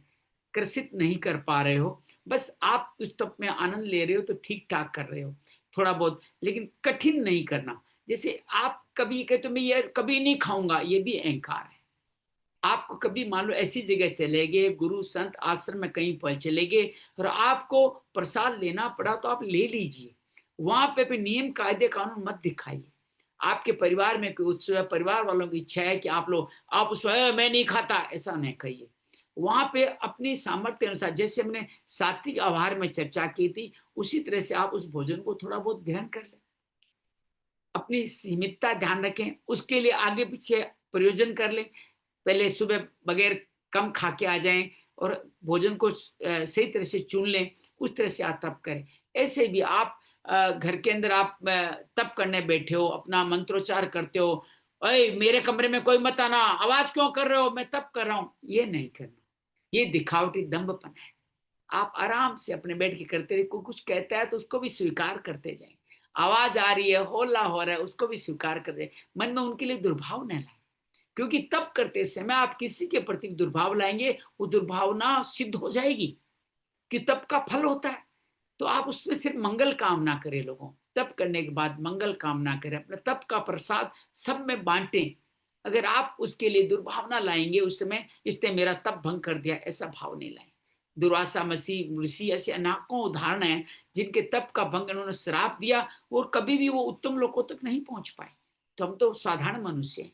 Speaker 1: कृषित नहीं कर पा रहे हो। बस आप उस तप में आनंद ले रहे हो तो ठीक ठाक कर रहे हो थोड़ा बहुत, लेकिन कठिन नहीं करना। जैसे आप कभी कहते तो मैं ये कभी नहीं खाऊंगा, ये भी अहंकार है। आपको कभी मान लो ऐसी जगह चले गए, गुरु संत आश्रम में कहीं पर चले गए और आपको प्रसाद लेना पड़ा, तो आप ले लीजिए। वहां पे भी नियम कायदे कानून मत दिखाइए। आपके परिवार में कोई उत्सव है, परिवार वालों की इच्छा है कि आप लोग, आप स्वयं मैं नहीं खाता, ऐसा नहीं कहिए। वहां पे अपनी सामर्थ्य अनुसार, जैसे हमने सात्विक आहार में चर्चा की थी, उसी तरह से आप उस भोजन को थोड़ा बहुत ग्रहण कर लें। अपनी सीमितता ध्यान रखें, उसके लिए आगे पीछे प्रयोजन कर लें। पहले सुबह बगैर कम खा के आ जाएं और भोजन को सही तरह से चुन लें, उस तरह से आप तप करें। ऐसे भी आप घर के अंदर आप तप करने बैठे हो, अपना मंत्रोच्चार करते हो, अरे मेरे कमरे में कोई मत आना, आवाज क्यों कर रहे हो, मैं तप कर रहा हूं, ये नहीं करना, ये दिखावटी दंभपन है। आप आराम से अपने बैठ के करते रहिए। कोई कुछ कहता है तो उसको भी स्वीकार करते जाए, आवाज आ रही है, होला हो रहा है, उसको भी स्वीकार कर दे, मन में उनके लिए दुर्भाव न लाए, क्योंकि तप करते समय आप किसी के प्रति दुर्भाव लाएंगे, वो दुर्भावना सिद्ध हो जाएगी कि तप का फल होता है। तो आप उसमें सिर्फ मंगल कामना करें, लोगों तप करने के बाद मंगल कामना करें, अपने तप का प्रसाद सब में बांटें। अगर आप उसके लिए दुर्भावना लाएंगे उस समय, इसने मेरा तप भंग कर दिया, ऐसा भाव नहीं लाएं। दुर्वासा मसीह ऋषि ऐसे अनेकों उदाहरण हैं जिनके तप का भंग उन्होंने श्राप दिया और कभी भी वो उत्तम लोकों तक नहीं पहुंच पाए। तो हम तो साधारण मनुष्य हैं।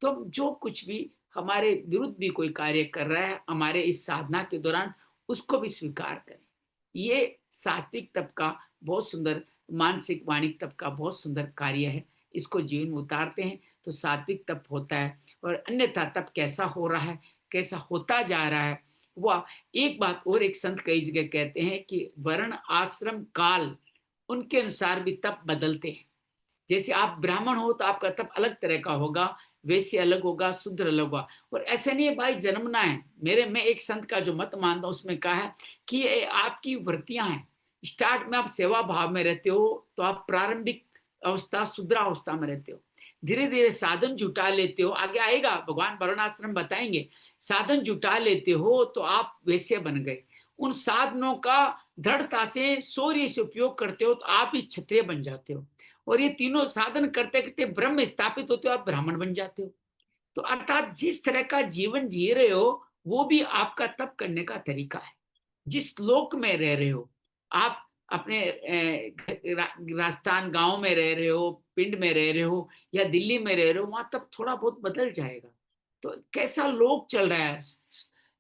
Speaker 1: तो जो कुछ भी हमारे विरुद्ध भी कोई कार्य कर रहा है हमारे इस साधना के दौरान, उसको भी स्वीकार करें। ये सात्विक तप का बहुत सुंदर, मानसिक वाणिक तप का बहुत सुंदर कार्य है। इसको जीवन में उतारते हैं तो सात्विक तप होता है। और अन्यथा तप कैसा हो रहा है, कैसा होता जा रहा है, वह एक बात और एक संत कई जगह कहते हैं कि वर्ण आश्रम काल उनके अनुसार भी तप बदलते हैं। जैसे आप ब्राह्मण हो तो आपका तप अलग तरह का होगा, वैश्य अलग होगा, शूद्र अलग होगा। और ऐसा नहीं है भाई जन्मना है। मैं एक संत का जो मत मानता हूं उसमें कहा है कि ये आपकी वृत्तियां हैं। स्टार्ट में आप सेवा भाव में रहते हो तो आप प्रारंभिक अवस्था शूद्रावस्था में रहते हो, धीरे धीरे साधन जुटा लेते हो, आगे आएगा भगवान वर्णाश्रम बताएंगे, साधन जुटा लेते हो तो आप वैश्य बन गए। उन साधनों का दृढ़ता से शौर्य से उपयोग करते हो तो आप ही क्षत्रिय बन जाते हो। और ये तीनों साधन करते करते ब्रह्म स्थापित होते हो, आप ब्राह्मण बन जाते हो। तो अर्थात जिस तरह का जीवन जी रहे हो वो भी आपका तप करने का तरीका है। जिस लोक में रह रहे हो आप, अपने राजस्थान गांव में रह रहे हो, पिंड में रह रहे हो या दिल्ली में रह रहे हो, वहां तब थोड़ा बहुत बदल जाएगा। तो कैसा लोक चल रहा है,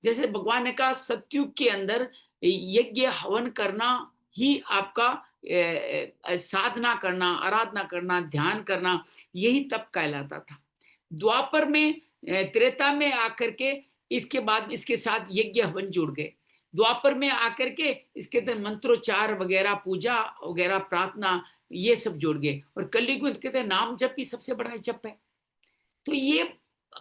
Speaker 1: जैसे भगवान ने कहा सतयुग के अंदर यज्ञ हवन करना ही आपका साधना करना, आराधना करना, ध्यान करना, यही तप कहलाता था। द्वापर में त्रेता में आकर के इसके बाद इसके साथ यज्ञ हवन जुड़ गए। द्वापर में आकर के इसके अंदर मंत्रोच्चार वगैरह, पूजा वगैरह, प्रार्थना, ये सब जुड़ गए। और कलयुग में कहते हैं नाम जप ही सबसे बड़ा जप है। तो ये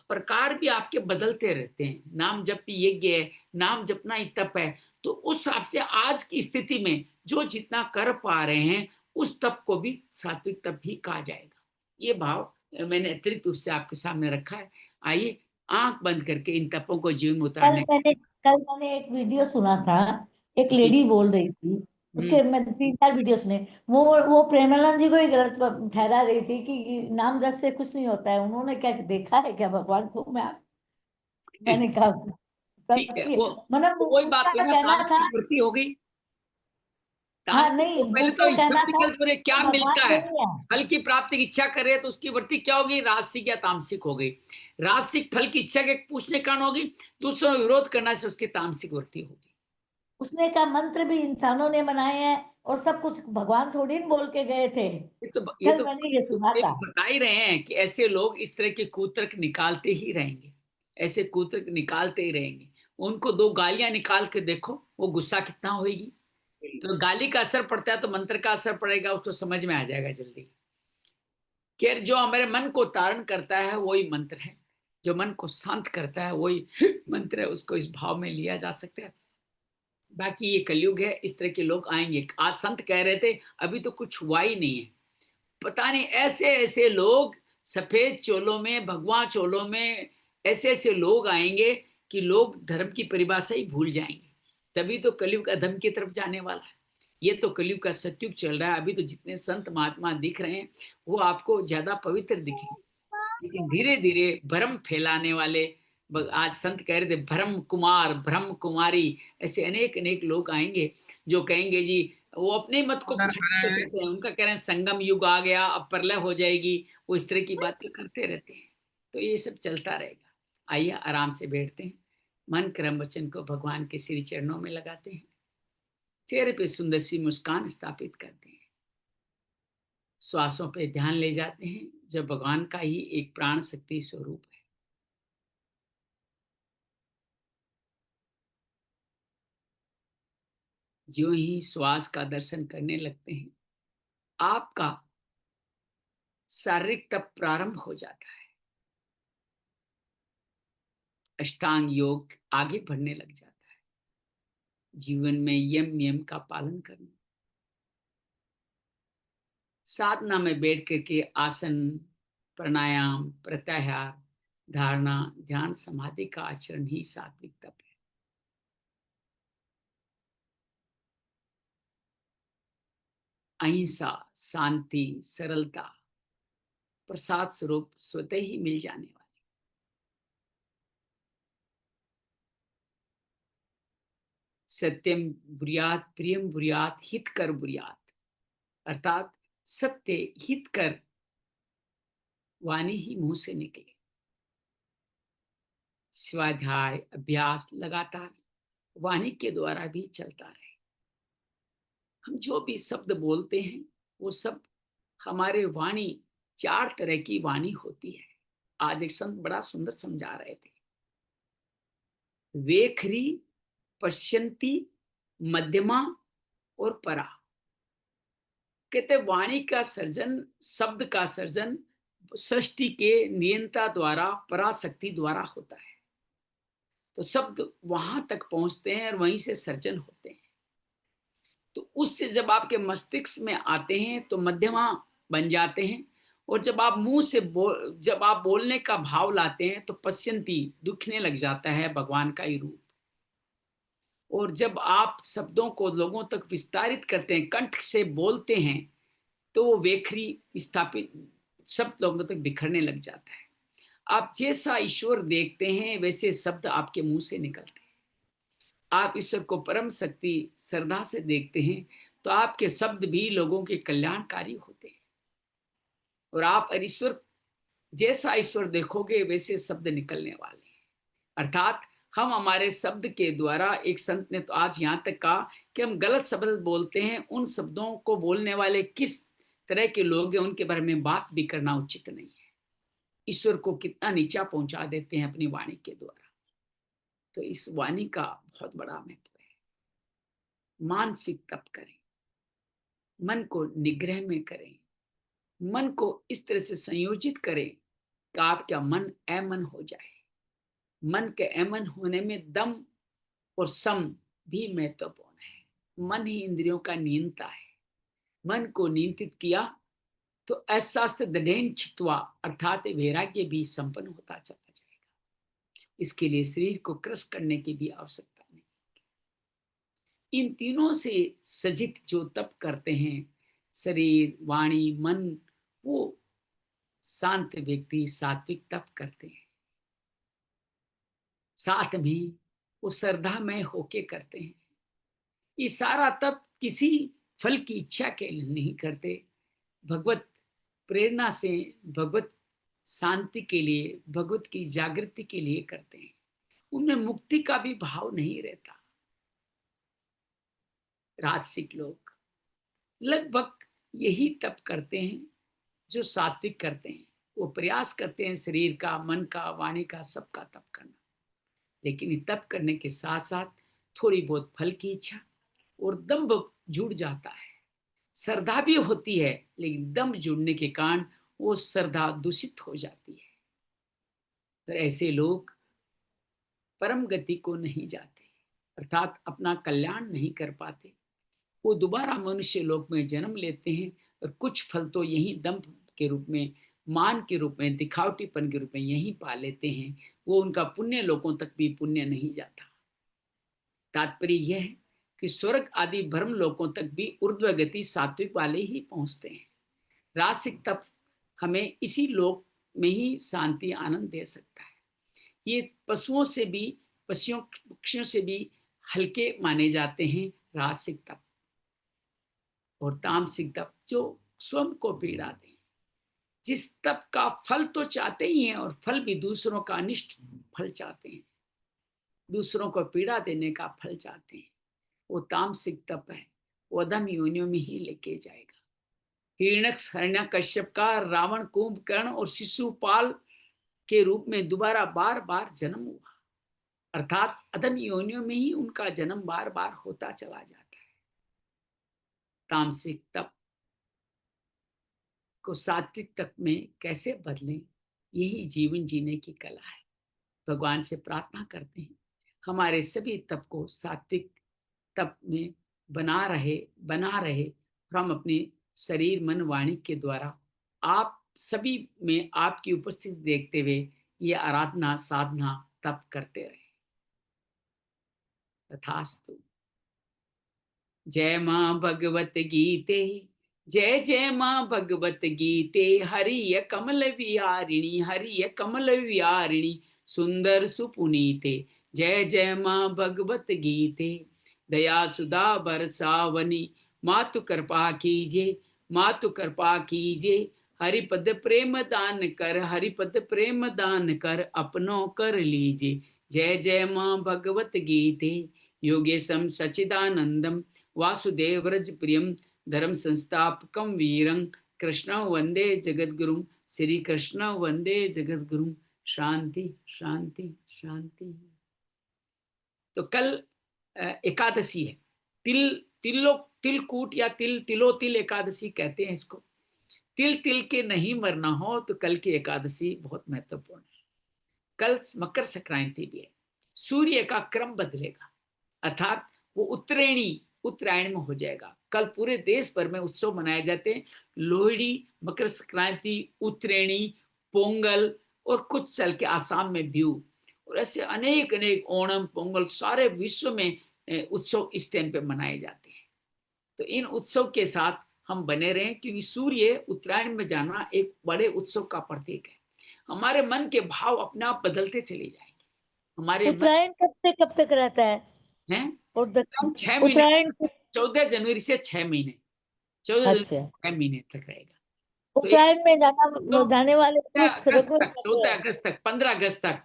Speaker 1: प्रकार भी आपके बदलते रहते हैं। नाम जप ही यज्ञ है, नाम जपना ही तप है। तो उस हिसाब से आज की स्थिति में जो जितना कर पा रहे हैं उस तप को भी सात्विक तप ही कहा जाएगा। ये भाव मैंने अतिरिक्त रूप से आपके सामने रखा है। आइए आंख बंद करके इन तपों को जीवन में उतारने
Speaker 3: कल मैंने एक वीडियो सुना था। एक लेडी बोल रही थी, उसके मैं 3-4 वीडियो सुने। वो प्रेमानंद जी को ही गलत ठहरा रही थी कि नाम जप से कुछ नहीं होता है। उन्होंने क्या देखा है क्या भगवान को? मैंने कहा
Speaker 1: ठीक है,
Speaker 3: सत्य,
Speaker 1: वो
Speaker 3: मतलब
Speaker 1: वही बात
Speaker 3: उनका
Speaker 1: है ना,
Speaker 3: कहना था।
Speaker 1: तामसिक वृत्ति हो गई।
Speaker 3: हाँ
Speaker 1: तामसिक
Speaker 3: नहीं,
Speaker 1: को पहले तो
Speaker 3: उनका
Speaker 1: इस
Speaker 3: कहना
Speaker 1: शब्द
Speaker 3: था
Speaker 1: निकल पूरे क्या
Speaker 3: कि
Speaker 1: मिलता
Speaker 3: भगवान
Speaker 1: है,
Speaker 3: नहीं है।
Speaker 1: फल की प्राप्ति की इच्छा करे तो उसकी वृत्ति क्या होगी, राजसिक या तामसिक हो गई। राजसिक फल की इच्छा के पूछने का कारण होगी, दूसरों का विरोध करने से उसकी तामसिक वृत्ति होगी।
Speaker 3: उसने कहा मंत्र भी इंसानों ने बनाए हैं और सब कुछ भगवान थोड़ी न बोल के गए थे।
Speaker 1: ये
Speaker 3: कल
Speaker 1: तो
Speaker 3: मैंने ये सुना
Speaker 1: ये
Speaker 3: था।
Speaker 1: बता ही रहे हैं कि ऐसे लोग इस तरह के कूतर्क निकालते ही रहेंगे, ऐसे कूतर्क निकालते ही रहेंगे। उनको 2 गालियां निकाल के देखो वो गुस्सा कितना होगी। तो गाली का असर पड़ता है तो मंत्र का असर पड़ेगा, उसको समझ में आ जाएगा जल्दी। कि जो हमारे मन को तारण करता है वही मंत्र है, जो मन को शांत करता है वही मंत्र है, उसको इस भाव में लिया जा सकता है। बाकी ये कलयुग है, इस तरह के लोग आएंगे। आज संत कह रहे थे अभी तो कुछ हुआ ही नहीं है, पता नहीं ऐसे ऐसे लोग सफेद चोलों में, भगवा चोलों में ऐसे ऐसे लोग आएंगे कि लोग धर्म की परिभाषा ही भूल जाएंगे। तभी तो कलयुग अधम की तरफ जाने वाला है। ये तो कलयुग का सतयुग चल रहा है। अभी तो जितने संत महात्मा दिख रहे हैं वो आपको ज्यादा पवित्र दिखेंगे, लेकिन धीरे धीरे भ्रम फैलाने वाले, आज संत कह रहे थे भ्रम कुमार, भ्रम कुमारी, ऐसे अनेक अनेक लोग आएंगे जो कहेंगे जी, वो अपने मत को खंडित करते हैं, उनका कह रहे हैं संगम युग आ गया, अब प्रलय हो जाएगी, वो इस तरह की बातें करते रहते हैं। तो ये सब चलता रहेगा। आइए आराम से बैठते हैं, मन कर्म वचन को भगवान के श्री चरणों में लगाते हैं, चेहरे पे सुंदर सी मुस्कान स्थापित करते हैं, श्वासों पे ध्यान ले जाते हैं जो भगवान का ही एक प्राण शक्ति स्वरूप है। जो ही श्वास का दर्शन करने लगते हैं, आपका शारीरिक तप प्रारंभ हो जाता है। अष्टांग योग आगे बढ़ने लग जाता है। जीवन में यम नियम का पालन करना, साधना में बैठ करके आसन, प्राणायाम, प्रत्याहार, धारणा, ध्यान, समाधि का आचरण ही सात्विक तप है। अहिंसा, शांति, सरलता प्रसाद स्वरूप स्वतः ही मिल जाने वाली। सत्यम बुर्यात, प्रियम बुर्यात, हित कर बुर्यात, अर्थात सत्य हित कर वाणी ही मुंह से निकले। स्वाध्याय, अभ्यास लगातार वाणी के द्वारा भी चलता रहे। हम जो भी शब्द बोलते हैं वो सब हमारे वाणी, 4 तरह की वाणी होती है। आज एक संत बड़ा सुंदर समझा रहे थे। वेखरी, पश्यंती, मध्यमा और परा। कहते वाणी का सर्जन, शब्द का सर्जन सृष्टि के नियंता द्वारा, पराशक्ति द्वारा होता है। तो शब्द वहां तक पहुंचते हैं और वहीं से सर्जन होते हैं। तो उससे जब आपके मस्तिष्क में आते हैं तो मध्यमा बन जाते हैं, और जब आप मुंह से जब आप बोलने का भाव लाते हैं तो पश्यंती, दिखने लग जाता है भगवान का ही रूप। और जब आप शब्दों को लोगों तक विस्तारित करते हैं, कंठ से बोलते हैं, तो वो वेखरी स्थापित शब्द लोगों तक बिखरने लग जाता है। आप जैसा ईश्वर देखते हैं वैसे शब्द आपके मुंह से निकलते हैं। आप ईश्वर को परम शक्ति श्रद्धा से देखते हैं तो आपके शब्द भी लोगों के कल्याणकारी होते हैं। और आप ईश्वर जैसा ईश्वर देखोगे वैसे शब्द निकलने वाले हैं। अर्थात हम हमारे शब्द के द्वारा, एक संत ने तो आज यहाँ तक कहा कि हम गलत शब्द बोलते हैं, उन शब्दों को बोलने वाले किस तरह के लोग हैं उनके बारे में बात भी करना उचित नहीं है। ईश्वर को कितना नीचा पहुंचा देते हैं अपनी वाणी के द्वारा। तो इस वाणी का बहुत बड़ा महत्व है। मानसिक तप करें, मन को निग्रह में करें, मन को इस तरह से संयोजित करें कि आपका मन अमन हो जाए। मन के अमन होने में दम और सम भी महत्वपूर्ण है। मन ही इंद्रियों का नियंता है। मन को नियंत्रित किया तो अशास्त्र दृढ़ चित्वा, अर्थात वैराग्य भी संपन्न होता चला जाएगा। इसके लिए शरीर को क्रश करने की भी आवश्यकता नहीं। इन तीनों से सजित जो तप करते हैं, शरीर, वाणी, मन, वो शांत व्यक्ति सात्विक तप करते हैं। साथ में वो श्रद्धा में होके करते हैं। ये सारा तप किसी फल की इच्छा के लिए नहीं करते, भगवत प्रेरणा से, भगवत शांति के लिए, भगवत की जागृति के लिए करते हैं। उनमें मुक्ति का भी भाव नहीं रहता। राजसिक लोग लगभग यही तप करते हैं जो सात्विक करते हैं। वो प्रयास करते हैं शरीर का, मन का, वाणी का, सबका तप करना, लेकिन तप करने के साथ साथ थोड़ी बहुत फल की इच्छा और दम्भ जुड़ जाता है। श्रद्धा भी होती है लेकिन दम्भ जुड़ने के कारण वो श्रद्धा दूषित हो जाती है। तो ऐसे लोग परम गति को नहीं जाते, अर्थात अपना कल्याण नहीं कर पाते। वो दोबारा मनुष्य लोक में जन्म लेते हैं और कुछ फल तो यही दम्भ के रूप में, मान के रूप में, दिखावटीपन के रूप में यही पा लेते हैं। वो उनका पुण्य लोकों तक भी पुण्य नहीं जाता। तात्पर्य यह है कि स्वर्ग आदि भ्रम लोकों तक भी ऊर्ध्व गति सात्विक वाले ही पहुंचते हैं। रासिक तप हमें इसी लोक में ही शांति, आनंद दे सकता है। ये पशुओं से भी, पक्षियों से भी हल्के माने जाते हैं रासिक तप। और तामसिक तप जो स्वयं को पीड़ा दे, जिस तप का फल तो चाहते ही हैं और फल भी दूसरों का अनिष्ट फल चाहते हैं, दूसरों को पीड़ा देने का फल चाहते हैं, वो तामसिक तप है। वो अधम योनियों में ही लेके जाएगा। हिरण्यकश्यप का रावण, कुंभकर्ण और शिशुपाल के रूप में दोबारा बार बार जन्म हुआ, अर्थात अधम योनियों में ही उनका जन्म बार बार होता चला जाता है। तामसिक तप को सात्विक तप में कैसे बदलें, यही जीवन जीने की कला है। भगवान से प्रार्थना करते हैं हमारे सभी तप को सात्विक तप में बना रहे और हम अपने शरीर मन वाणी के द्वारा आप सभी में आपकी उपस्थिति देखते हुए ये आराधना साधना तप करते रहे। तथास्तु। जय माँ भगवत गीते, जय जय माँ भगवत गीते, हरिय कमल विहारिणी, हरिय कमल विहारिणी, सुंदर सुपुनीते। जय जय माँ भगवत गीते, दया सुधा बरसावनी, मातु कृपा कीजिए, मातु कृपा कीजिए, हरिपद प्रेम दान कर, हरिपद प्रेम दान कर, अपनों कर लीजिए। जय जय माँ भगवत गीते, योगेशम सचिदानंदम, वासुदेव व्रज प्रियम, धर्म संस्थापकम वीरं, कृष्ण वंदे जगद्गुरुं, श्री कृष्ण वंदे जगद्गुरुं। शांति शांति शांति। तो कल एकादशी है, तिलकूट या तिलोतिल एकादशी कहते हैं इसको। तिल के नहीं मरना हो तो कल की एकादशी बहुत महत्वपूर्ण है। कल मकर संक्रांति भी है, सूर्य का क्रम बदलेगा, अर्थात वो उत्तरायण में हो जाएगा। कल पूरे देश भर में उत्सव मनाए जाते हैं, लोहड़ी, मकर संक्रांति, उत्तरायणी, पोंगल और कुछ चल के आसाम में बिहू, और ऐसे अनेक ओणम पोंगल सारे विश्व में उत्सव इस टाइम पे मनाए जाते हैं। तो इन उत्सव के साथ हम बने रहें, क्योंकि सूर्य उत्तरायण में जाना एक बड़े उत्सव का प्रतीक है। हमारे मन के भाव अपने आप बदलते चले जाएंगे। हमारे
Speaker 3: उत्तरायण कब तक रहता है?
Speaker 1: हैं?
Speaker 3: और
Speaker 1: 6 महीने,
Speaker 3: उत्तरायण
Speaker 1: 14 जनवरी से 6 महीने, 14 जनवरी से 6 महीने तक रहेगा।
Speaker 3: उत्तरायण में जाने वाले
Speaker 1: अगस्त तक, 14 अगस्त तक, 15 अगस्त तक,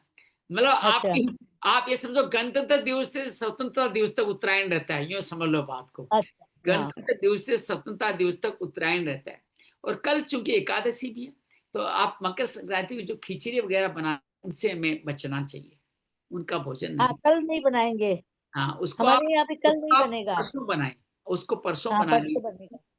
Speaker 1: मतलब आप ये समझो गणतंत्र दिवस से स्वतंत्रता दिवस तक उत्तरायण रहता है, यूं समझ लो बात को। गणतंत्र दिवस से स्वतंत्रता दिवस तक उत्तरायण रहता है। और कल चूंकि एकादशी भी है, तो आप मकर संक्रांति की जो खिचड़ी वगैरह बना, उनसे हमें बचना चाहिए, उनका भोजन नहीं।
Speaker 3: कल नहीं बनाएंगे।
Speaker 1: हाँ, उसको
Speaker 3: हमारे यहाँ पे कल नहीं बनेगा,
Speaker 1: परसों बनाए, उसको परसों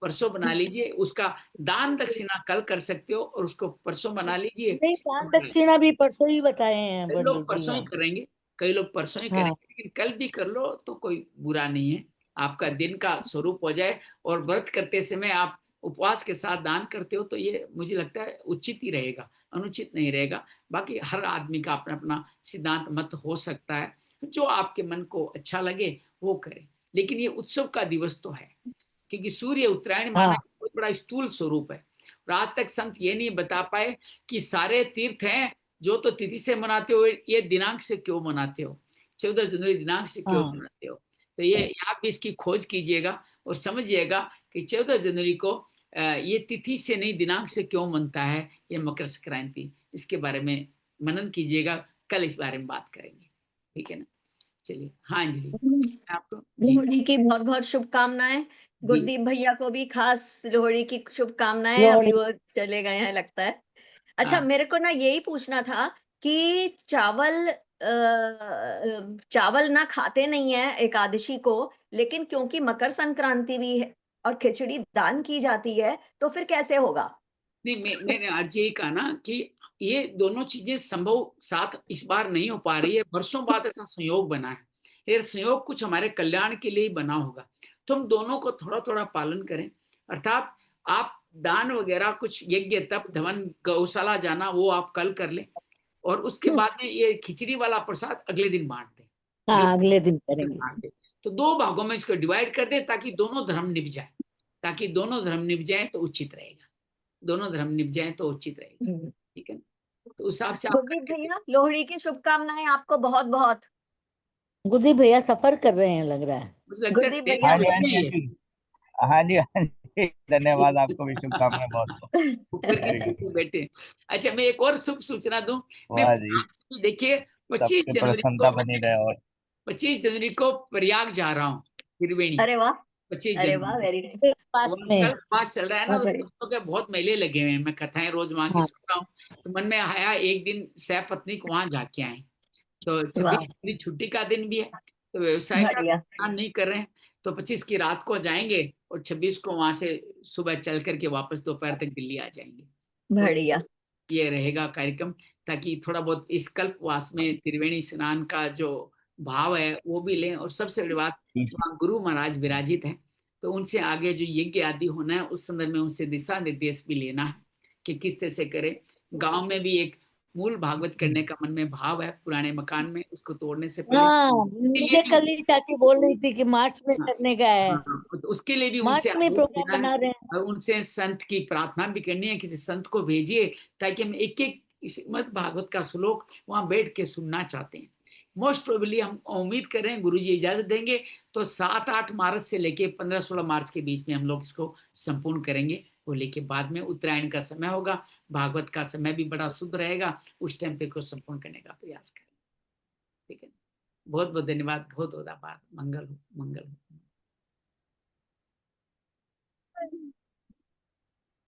Speaker 1: परसों बना लीजिए। उसका दान दक्षिणा कल कर सकते हो और उसको परसों बना लीजिए।
Speaker 3: नहीं, दान दक्षिणा भी परसों ही बताए हैं
Speaker 1: कई लोग परसों ही करेंगे, कई लोग परसों ही करेंगे, लेकिन कल भी कर लो तो कोई बुरा नहीं है। आपका दिन का स्वरूप हो जाए, और व्रत करते समय आप उपवास के साथ दान करते हो, तो ये मुझे लगता है उचित ही रहेगा, अनुचित नहीं रहेगा। बाकी हर आदमी का अपना अपना सिद्धांत मत हो सकता है, जो आपके मन को अच्छा लगे वो करे। लेकिन ये उत्सव का दिवस तो है, क्योंकि सूर्य उत्तरायण माना बहुत बड़ा स्थूल स्वरूप है। और आज तक संत ये नहीं बता पाए कि सारे तीर्थ हैं जो तो तिथि से मनाते हो, ये दिनांक से क्यों मनाते हो, 14 जनवरी दिनांक से क्यों मनाते हो। तो ये आप भी इसकी खोज कीजिएगा और समझिएगा कि 14 जनवरी को ये तिथि से नहीं दिनांक से क्यों मनता है ये मकर संक्रांति। इसके बारे में मनन कीजिएगा, कल इस बारे में बात करेंगे, ठीक है ना। चलिए, हाँ जी, आपको
Speaker 2: लोहड़ी की बहुत बहुत शुभकामनाएं। गुरदीप भैया को भी खास लोहड़ी की शुभकामनाएं। अभी वो चले गए हैं लगता है। अच्छा, मेरे को ना यही पूछना था कि चावल ना खाते नहीं है एकादशी को, लेकिन क्योंकि मकर संक्रांति भी है और खिचड़ी दान की जाती है, तो फिर कैसे होगा?
Speaker 1: नहीं, मैंने आज यही कहा ना कि ये दोनों चीजें संभव साथ इस बार नहीं हो पा रही है। वर्षों बाद ऐसा संयोग बना है, ये संयोग कुछ हमारे कल्याण के लिए ही बना होगा। तो हम दोनों को थोड़ा थोड़ा पालन करें, अर्थात आप दान वगैरह कुछ यज्ञ तप धवन गौशाला जाना वो आप कल कर लें, और उसके बाद में ये खिचड़ी वाला प्रसाद अगले दिन बांट दें।
Speaker 3: अगले दिन करेंगे।
Speaker 1: तो 2 भागों में इसको डिवाइड कर दे, ताकि दोनों धर्म निभ जाए, तो उचित रहेगा। दोनों धर्म निभ जाए तो उचित रहेगा, ठीक है। तो उस हिसाब से
Speaker 2: गुरदीप भैया, लोहड़ी की शुभकामनाएं आपको बहुत बहुत।
Speaker 3: गुरदीप भैया सफर कर रहे हैं लग रहा है।
Speaker 2: गुरदीप भैया,
Speaker 4: हाँ जी, धन्यवाद, आपको भी शुभकामनाएं बहुत।
Speaker 1: बेटे। अच्छा, मैं एक और शुभ सूचना दूं। देखिए, 25 जनवरी को प्रयाग जा रहा हूँ, त्रिवेणी।
Speaker 2: अरे वाह,
Speaker 1: 25
Speaker 2: अरे वाह, वेरी नाइस।
Speaker 1: पास चल रहा है ना, दोस्तों के बहुत मेले लगे हुए हैं। मैं कथाएं रोज वहां की सुन रहा हूँ, तो मन में आया एक दिन सह पत्नी को वहां जाके आए। तो 26 छुट्टी का दिन भी है, तो व्यवसाय का नुकसान नहीं कर रहे हैं, तो 25 की रात को जाएंगे और 26 को वहां से सुबह चल करके वापस दोपहर तक दिल्ली आ जाएंगे।
Speaker 2: बढ़िया।
Speaker 1: ये रहेगा कार्यक्रम, ताकि थोड़ा बहुत इस कल्पवास में त्रिवेणी स्नान का जो भाव है वो भी लें। और सबसे बड़ी बात, वहाँ गुरु महाराज विराजित हैं, तो उनसे आगे जो यज्ञ आदि होना है उस संदर्भ में उनसे दिशा निर्देश भी लेना है कि किस तरह से करें। गांव में भी एक मूल भागवत करने का मन में भाव है, पुराने मकान में उसको तोड़ने से पहले
Speaker 3: हाँ,
Speaker 1: उसके लिए
Speaker 3: मुझे
Speaker 1: भी,
Speaker 3: कल ही चाची बोल रही थी कि मार्च में
Speaker 1: हाँ,
Speaker 3: करने का है।
Speaker 1: हाँ, तो उसके लिए भी उनसे
Speaker 3: मार्च में
Speaker 1: आदेश
Speaker 3: प्रोग्राम
Speaker 1: लेना
Speaker 3: बना
Speaker 1: है
Speaker 3: रहे हैं।
Speaker 1: और उनसे संत की प्रार्थना भी करनी है, किसी संत को भेजिए, ताकि हम एक एक श्रीमद् भागवत का श्लोक वहां बैठ के सुनना चाहते हैं। मोस्ट प्रोबेबली हम उम्मीद कर रहे हैं गुरु जी इजाजत देंगे तो 7-8 मार्च से लेके 15-16 मार्च के बीच में हम लोग इसको संपूर्ण करेंगे। होली के बाद में उत्तरायण का समय होगा, भागवत का समय भी बड़ा शुद्ध रहेगा, उस टाइम पे को संपूर्ण करने का प्रयास करें। ठीक है, बहुत बहुत धन्यवाद, बहुत बहुत आभार। मंगल हो, मंगल हो।